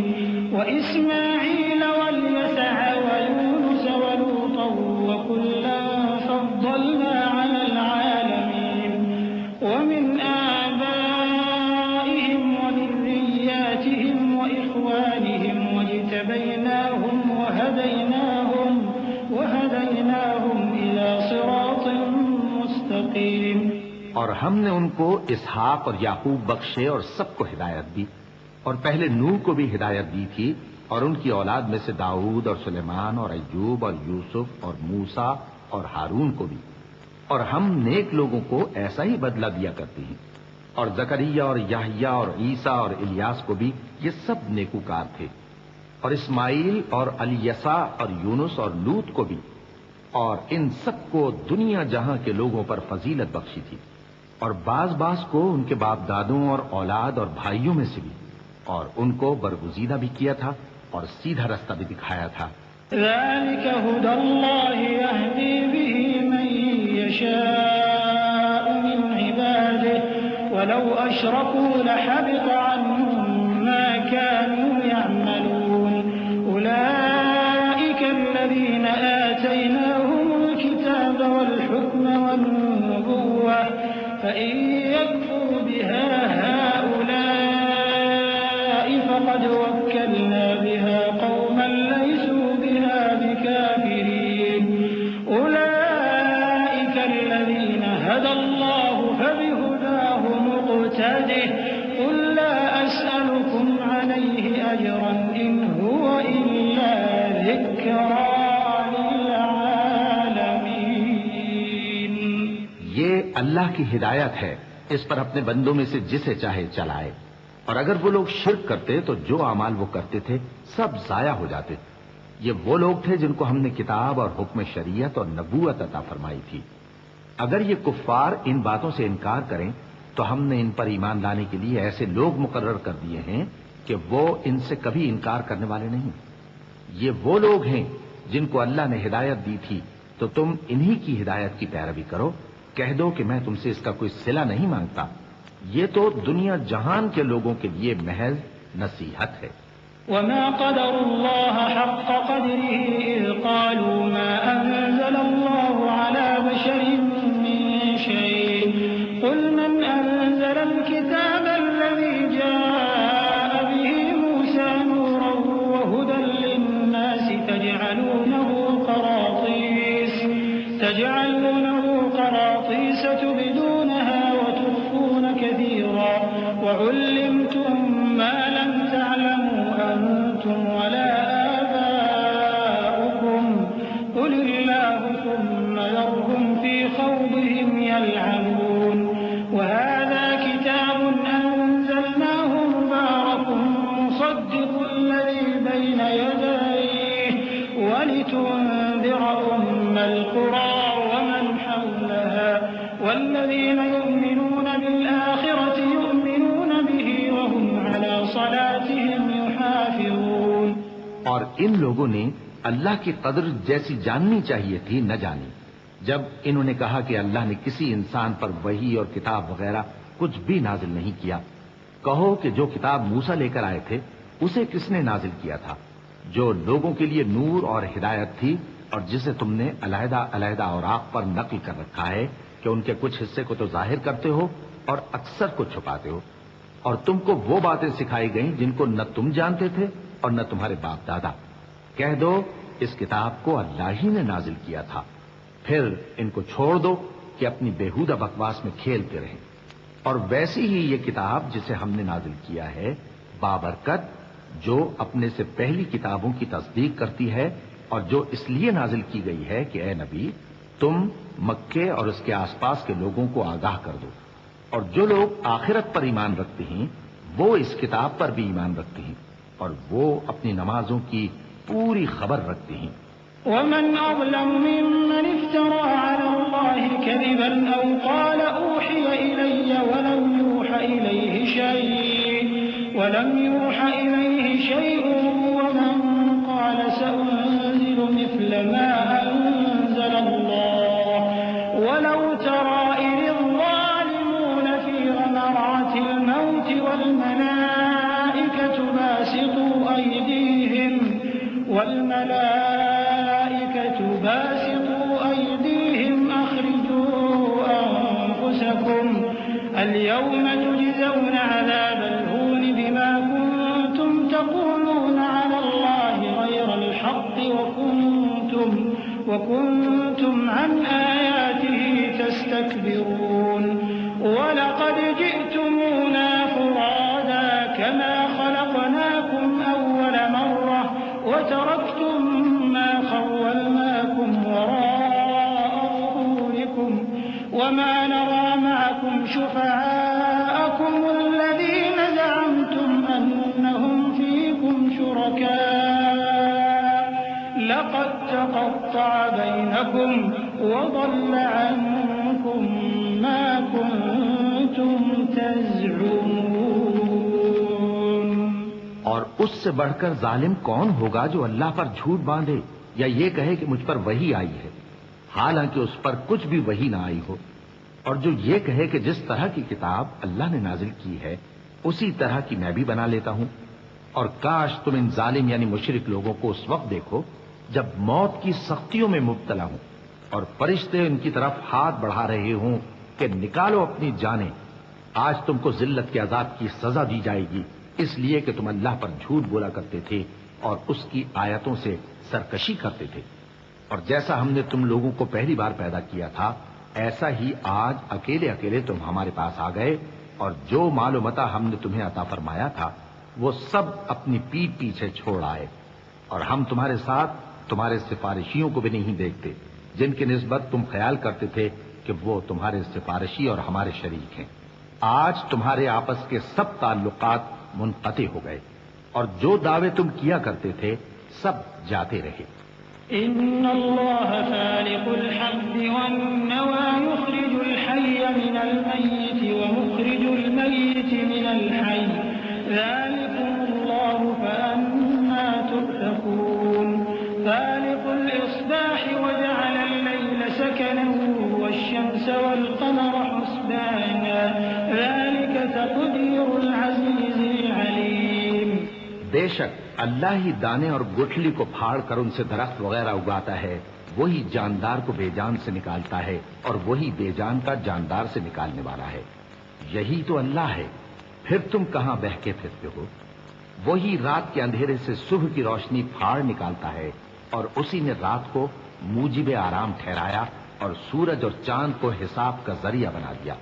وإسماعيل واليسع ويونس ولوطا وكلا فضلنا على العالمين ومن آبائهم وذرياتهم وإخوانهم واجتبيناهم وهديناهم إلى صراط مستقيم۔ اور ہم نے ان کو اسحاق اور یعقوب بخشے اور سب کو ہدایت دی، اور پہلے نوح کو بھی ہدایت دی تھی، اور ان کی اولاد میں سے داؤد اور سلیمان اور ایوب اور یوسف اور موسیٰ اور ہارون کو بھی، اور ہم نیک لوگوں کو ایسا ہی بدلہ دیا کرتے ہیں۔ اور زکریا اور یحییٰ اور عیسیٰ اور الیاس کو بھی، یہ سب نیکوکار تھے، اور اسماعیل اور الیسع اور یونس اور لوط کو بھی، اور ان سب کو دنیا جہاں کے لوگوں پر فضیلت بخشی تھی، اور بعض کو ان کے باپ دادوں اور اولاد اور بھائیوں میں سے بھی، اور ان کو برگزیدہ بھی کیا تھا اور سیدھا رستہ بھی دکھایا تھا۔ ذلك هدى الله يهدي به من يشاء من عباده ولو أشركوا لحبط عنهم ما كانوا يعملون أولئك الذين آتيناهم الكتاب والحكم والنبوة فإن يكفر بها هؤلاء فقد وكلنا بها قوما ليسوا بها بكافرين أولئك الذين هدى الله فبهداه مقتده قل لا أسألكم عليه أجرا إن هو إلا ذكرى للعالمين۔ یہ اللہ کی ہدایت ہے، اس پر اپنے بندوں میں سے جسے چاہے چلائے، اور اگر وہ لوگ شرک کرتے تو جو اعمال وہ کرتے تھے سب ضائع ہو جاتے۔ یہ وہ لوگ تھے جن کو ہم نے کتاب اور حکم شریعت اور نبوت عطا فرمائی تھی۔ اگر یہ کفار ان باتوں سے انکار کریں تو ہم نے ان پر ایمان لانے کے لیے ایسے لوگ مقرر کر دیے ہیں کہ وہ ان سے کبھی انکار کرنے والے نہیں۔ یہ وہ لوگ ہیں جن کو اللہ نے ہدایت دی تھی، تو تم انہی کی ہدایت کی پیروی کرو۔ کہہ دو کہ میں تم سے اس کا کوئی صلہ نہیں مانگتا، یہ تو دنیا جہان کے لوگوں کے لیے محض نصیحت ہے۔ وما قدر الله حق قدره إذ قالوا ما أنزل الله على بشر من شيء قل من أنزل الكتاب الذي جاء به موسى نورا وهدى للناس تجعلونه قراطيس تبدونها وتخفون كثيرا وعلمتم ما لم تعلموا أنتم ولا آباؤكم قل الله ثم ذرهم في خوضهم يلعبون وهذا كتاب أنزلناه مبارك مصدق الذي بين يديه ولتنذر أم القرى ومن حولها والذين يؤمنون بالآخرة يؤمنون به وهم على صلاتهم يحافظون۔ اور ان لوگوں نے اللہ کی قدر جیسی جاننی چاہیے تھی نہ جانی جب انہوں نے کہا کہ اللہ نے کسی انسان پر وحی اور کتاب وغیرہ کچھ بھی نازل نہیں کیا۔ کہو کہ جو کتاب موسیٰ لے کر آئے تھے اسے کس نے نازل کیا تھا، جو لوگوں کے لیے نور اور ہدایت تھی، اور جسے تم نے علیحدہ علیحدہ اوراق پر نقل کر رکھا ہے کہ ان کے کچھ حصے کو تو ظاہر کرتے ہو اور اکثر کو چھپاتے ہو، اور تم کو وہ باتیں سکھائی گئیں جن کو نہ تم جانتے تھے اور نہ تمہارے باپ دادا۔ کہہ دو اس کتاب کو اللہ ہی نے نازل کیا تھا، پھر ان کو چھوڑ دو کہ اپنی بےہودہ بکواس میں کھیلتے رہیں۔ اور ویسی ہی یہ کتاب جسے ہم نے نازل کیا ہے بابرکت، جو اپنے سے پہلی کتابوں کی تصدیق کرتی ہے اور جو اس لیے نازل کی گئی ہے کہ اے نبی تم مکے اور اس کے آس پاس کے لوگوں کو آگاہ کر دو، اور جو لوگ آخرت پر ایمان رکھتے ہیں وہ اس کتاب پر بھی ایمان رکھتے ہیں اور وہ اپنی نمازوں کی پوری خبر رکھتے ہیں۔ ومن أظلم ممن افترى على الله كذبا أو قال أوحي إلي ولم يوح إليه شيء ومن قال سأنزل مثل ما أنزل الله ولو ترى إذ الظالمون في غمرات الموت والملائكة باسطوا أيديهم أخرجوا أنفسكم اليوم تجزون عذاب الهون بما كنتم تقولون على الله غير الحق وكنتم عن آياته تستكبرون ولقد جئتمونا فرادا كما خلقناكم أول مرة وتركتم ما خولناكم وراء ظهوركم وما نرى معكم شفعاءكم الذين زعمتم أنهم فيكم شركاء لقد تقطع بينكم وضل عنكم ما كنتم تزعمون۔ اور اس سے بڑھ کر ظالم کون ہوگا جو اللہ پر جھوٹ باندھے یا یہ کہے کہ مجھ پر وحی آئی ہے حالانکہ اس پر کچھ بھی وحی نہ آئی ہو، اور جو یہ کہے کہ جس طرح کی کتاب اللہ نے نازل کی ہے اسی طرح کی میں بھی بنا لیتا ہوں۔ اور کاش تم ان ظالم یعنی مشرک لوگوں کو اس وقت دیکھو جب موت کی سختیوں میں مبتلا ہوں اور فرشتے ان کی طرف ہاتھ بڑھا رہے ہوں کہ نکالو اپنی جانیں، آج تم کو ذلت کے عذاب کی سزا دی جائے گی اس لیے کہ تم اللہ پر جھوٹ بولا کرتے تھے اور اس کی آیتوں سے سرکشی کرتے تھے۔ اور جیسا ہم نے تم لوگوں کو پہلی بار پیدا کیا تھا ایسا ہی آج اکیلے اکیلے تم ہمارے پاس آ گئے، اور جو مال و متاع ہم نے تمہیں عطا فرمایا تھا وہ سب اپنی پیٹھ پیچھے چھوڑ آئے، اور ہم تمہارے ساتھ تمہارے سفارشیوں کو بھی نہیں دیکھتے جن کی نسبت تم خیال کرتے تھے کہ وہ تمہارے سفارشی اور ہمارے شریک ہیں۔ آج تمہارے آپس کے سب تعلقات منقطع ہو گئے اور جو دعوے تم کیا کرتے تھے سب جاتے رہے۔ إن الله فالق الحب والنوى يخرج الحي من الميت ومخرج الميت من الحي ذلكم الله فأنا تؤفكون فالق الإصباح وجعل الليل سكنا والشمس والقمر حسبانا ذلك تقدير العزيز العليم۔ بے شک اللہ ہی دانے اور گٹھلی کو پھاڑ کر ان سے درخت وغیرہ اگاتا ہے، وہی جاندار کو بے جان سے نکالتا ہے اور وہی بے جان کا جاندار سے نکالنے والا ہے۔ یہی تو اللہ ہے، پھر تم کہاں بہکے پھرتے ہو؟ وہی رات کے اندھیرے سے صبح کی روشنی پھاڑ نکالتا ہے، اور اسی نے رات کو موجب آرام ٹھہرایا اور سورج اور چاند کو حساب کا ذریعہ بنا دیا۔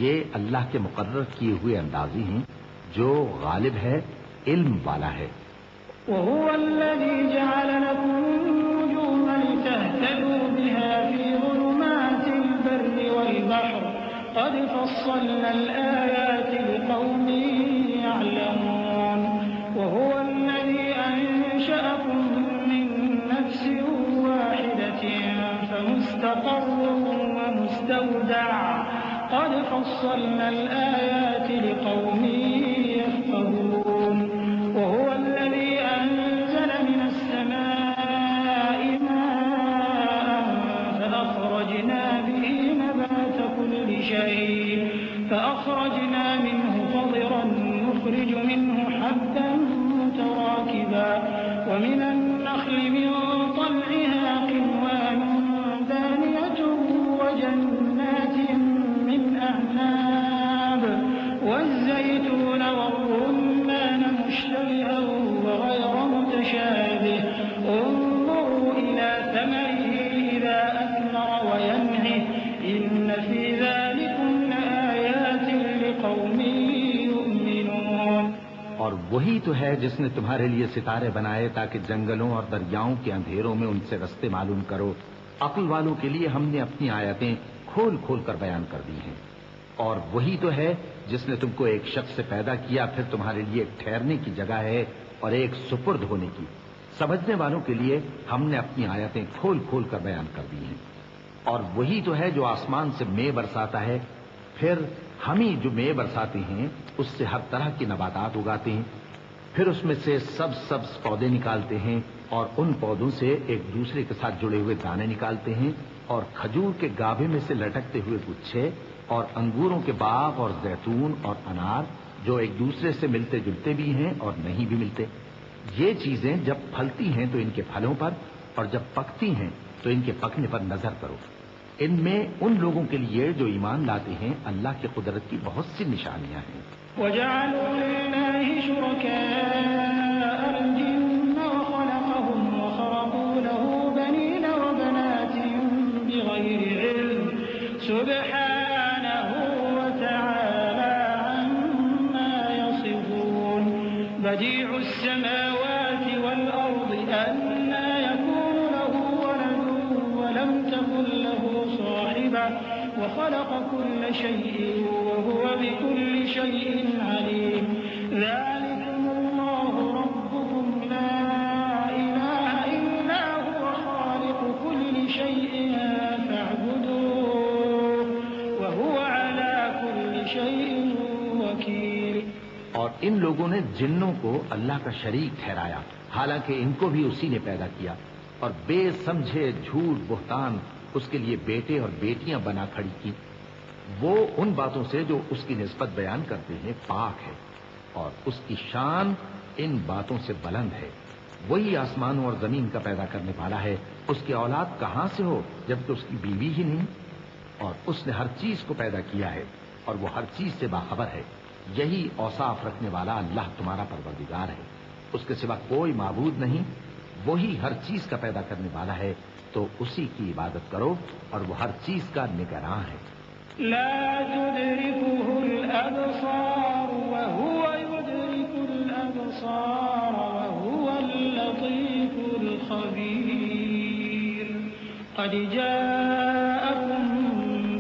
یہ اللہ کے مقرر کیے ہوئے اندازی ہیں جو غالب ہے، علم والا ہے۔ وهو الذي جعل لكم النجوم لتهتدوا بها في ظلمات البر والبحر قد فصلنا الآيات لقوم يعلمون وهو الذي أنشأكم من نفس واحدة فمستقر ومستودع قد فصلنا الآيات لقوم يفقهون وهو الذي أنزل من السماء ماء فأخرجنا به نبات كل شيء فأخرجنا منه خضرا نخرج منه حبا متراكبا ومن النخل من طلعها قنوان دانية وجنات من أعناب والزيتون والرمان مشتبها وغير متشابه انظروا إلى ثمره إذا أثمر وينعه إن في ذلكم لآيات لقوم يؤمنون۔ اور وہی تو ہے جس نے تمہارے لیے ستارے بنائے تاکہ جنگلوں اور دریاؤں کے اندھیروں میں ان سے رستے معلوم کرو. عقل والوں کے لیے ہم نے اپنی آیتیں کھول کھول کر بیان کر دی ہیں. اور وہی تو ہے جس نے تم کو ایک شخص سے پیدا کیا, پھر تمہارے لیے ایک ٹھہرنے کی جگہ ہے اور ایک سپرد ہونے کی. سمجھنے والوں کے لیے ہم نے اپنی آیتیں کھول کھول کر بیان کر دی ہیں. اور وہی تو ہے جو آسمان سے مے برساتا ہے, پھر ہم ہی جو مے برساتے ہیں اس سے ہر طرح کی نباتات اگاتے ہیں. پھر اس میں سے سبز پودے نکالتے ہیں اور ان پودوں سے ایک دوسرے کے ساتھ جڑے ہوئے دانے نکالتے ہیں, اور کھجور کے گابھے میں سے لٹکتے ہوئے گچھے, اور انگوروں کے باغ اور زیتون اور انار جو ایک دوسرے سے ملتے جلتے بھی ہیں اور نہیں بھی ملتے. یہ چیزیں جب پھلتی ہیں تو ان کے پھلوں پر, اور جب پکتی ہیں تو ان کے پکنے پر نظر کرو. ان میں ان لوگوں کے لیے جو ایمان لاتے ہیں اللہ کی قدرت کی بہت سی نشانیاں ہیں. وَجَعَلُوا لِلَّهِ شُرَكَاءَ الْجِنَّ وَخَلَقَهُمْ وَخَرَقُوا لَهُ بَنِينَ وَبَنَاتٍ بِغَيْرِ عِلْمٍ سُبْحَانَهُ وَتَعَالَى عَمَّا يَصِفُونَ. بَدِيعُ السَّمَاوَاتِ وَالْأَرْضِ أَنَّىٰ يَكُونُ لَهُ وَلَدٌ وَلَمْ تَكُن لَّهُ صَاحِبَةٌ وخلق كل شيء وهو بكل شيء عليم. ذلكم الله ربكم لا إله إلا هو خالق كل شيء فاعبدوه وهو على كل شيء وكيل. اور ان لوگوں نے جنوں کو اللہ کا شریک ٹھہرایا, حالانکہ ان کو بھی اسی نے پیدا کیا, اور بے سمجھے جھوٹ بہتان اس کے لیے بیٹے اور بیٹیاں بنا کھڑی کی. وہ ان باتوں سے جو اس کی نسبت بیان کرتے ہیں پاک ہے, اور اس کی شان ان باتوں سے بلند ہے. وہی آسمانوں اور زمین کا پیدا کرنے والا ہے. اس کی اولاد کہاں سے ہو جبکہ اس کی بیوی ہی نہیں. اور اس نے ہر چیز کو پیدا کیا ہے اور وہ ہر چیز سے باخبر ہے. یہی اوصاف رکھنے والا اللہ تمہارا پروردگار ہے, اس کے سوا کوئی معبود نہیں. وہی ہر چیز کا پیدا کرنے والا ہے, تو اسی کی عبادت کرو, اور وہ ہر چیز کا نگراں ہے. لا تدركه الأبصار وهو يدرك الأبصار وهو اللطيف الخبير. قد جاءكم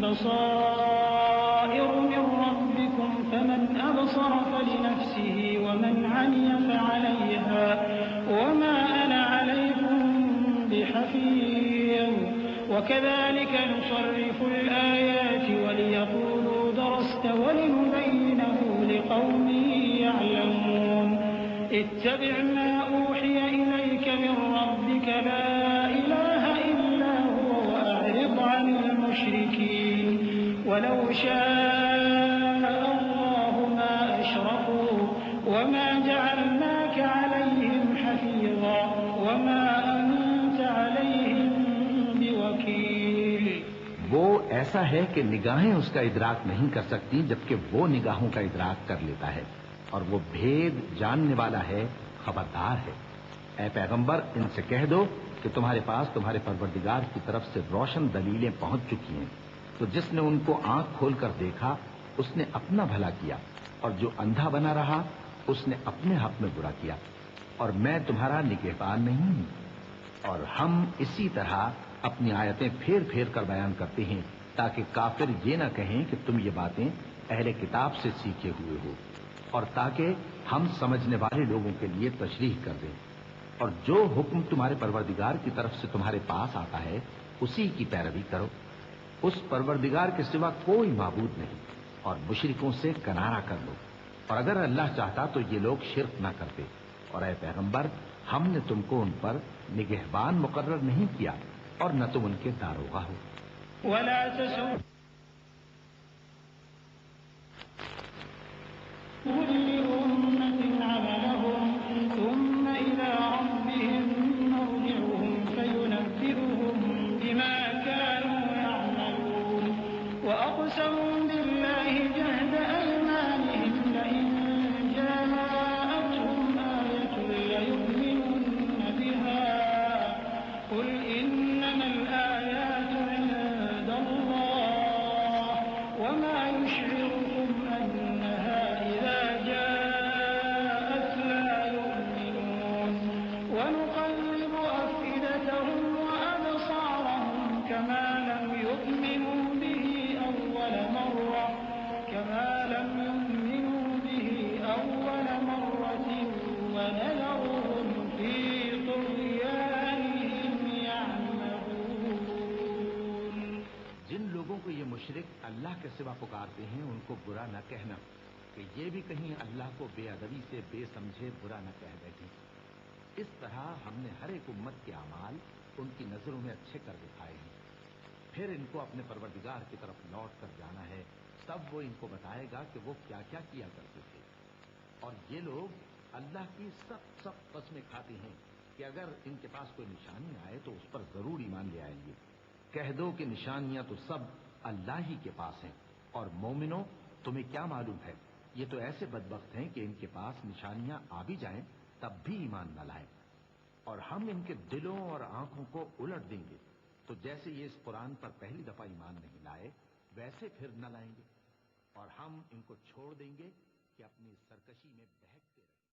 بصائر من ربكم فمن أبصر فلنفسه ومن عمي فعليها وما أنا عليكم بحفيظ. وكذلك نصرف الآيات وليقولوا درست ولنبينه لقوم يعلمون. اتبع ما أوحي إليك من ربك لا إله إلا هو وأعرض عن المشركين. ولو شاء الله ما أشركوا وما جعلناك عليهم حفيظا وما أنت عليهم بوكيل. وہ ایسا ہے کہ نگاہیں اس کا ادراک نہیں کر سکتی جبکہ وہ نگاہوں کا ادراک کر لیتا ہے, اور وہ بھید جاننے والا ہے, خبردار ہے. اے پیغمبر, ان سے کہہ دو کہ تمہارے پاس تمہارے پروردگار کی طرف سے روشن دلیلیں پہنچ چکی ہیں. تو جس نے ان کو آنکھ کھول کر دیکھا اس نے اپنا بھلا کیا, اور جو اندھا بنا رہا اس نے اپنے حق میں برا کیا. اور میں تمہارا نگہبان نہیں ہوں. اور ہم اسی طرح اپنی آیتیں پھیر پھیر کر بیان کرتے ہیں تاکہ کافر یہ نہ کہیں کہ تم یہ باتیں اہل کتاب سے سیکھے ہوئے ہو, اور تاکہ ہم سمجھنے والے لوگوں کے لیے تشریح کر دیں. اور جو حکم تمہارے پروردگار کی طرف سے تمہارے پاس آتا ہے اسی کی پیروی کرو. اس پروردگار کے سوا کوئی معبود نہیں, اور مشرکوں سے کنارہ کر لو. اور اگر اللہ چاہتا تو یہ لوگ شرک نہ کرتے. اور اے پیغمبر, ہم نے تم کو ان پر نگہبان مقرر نہیں کیا اور نہ تم ان کے داروغہ ہو. ولا تسوا كل أمة عملهم ثم إلى ربهم مرجعهم فينبئهم بما كانوا يعملون. وأقسموا بالله جهد أيمانهم لئن جاءتهم آية ليؤمنن بها قل إنما الآيات عند الله وما يشعركم أنها إذا جاءت كما لم يؤمنوا به أول مرة ونذرهم في طغيانهم يعمهون. جن لوگوں کو یہ مشرک اللہ کے سوا پکارتے ہیں ان کو برا نہ کہنا کہ یہ بھی کہیں اللہ کو بے ادبی سے بے سمجھے برا نہ کہہ بیٹھیں. اس طرح ہم نے ہر ایک امت کے اعمال ان کی نظروں میں اچھے کر دکھائے ہیں. پھر ان کو اپنے پروردگار کی طرف لوٹ کر جانا ہے، تب وہ ان کو بتائے گا کہ وہ کیا کیا کیا کرتے تھے. اور یہ لوگ اللہ کی سب قسمیں کھاتے ہیں کہ اگر ان کے پاس کوئی نشانی آئے تو اس پر ضرور ایمان لے آئیں گے. کہہ دو کہ نشانیاں تو سب اللہ ہی کے پاس ہیں، اور مومنوں تمہیں کیا معلوم ہے یہ تو ایسے بدبخت ہیں کہ ان کے پاس نشانیاں آ بھی جائیں تب بھی ایمان نہ لائیں. اور ہم ان کے دلوں اور آنکھوں کو الٹ دیں گے تو جیسے یہ اس قرآن پر پہلی دفعہ ایمان نہیں لائے ویسے پھر نہ لائیں گے، اور ہم ان کو چھوڑ دیں گے کہ اپنی سرکشی میں بہکتے رہیں.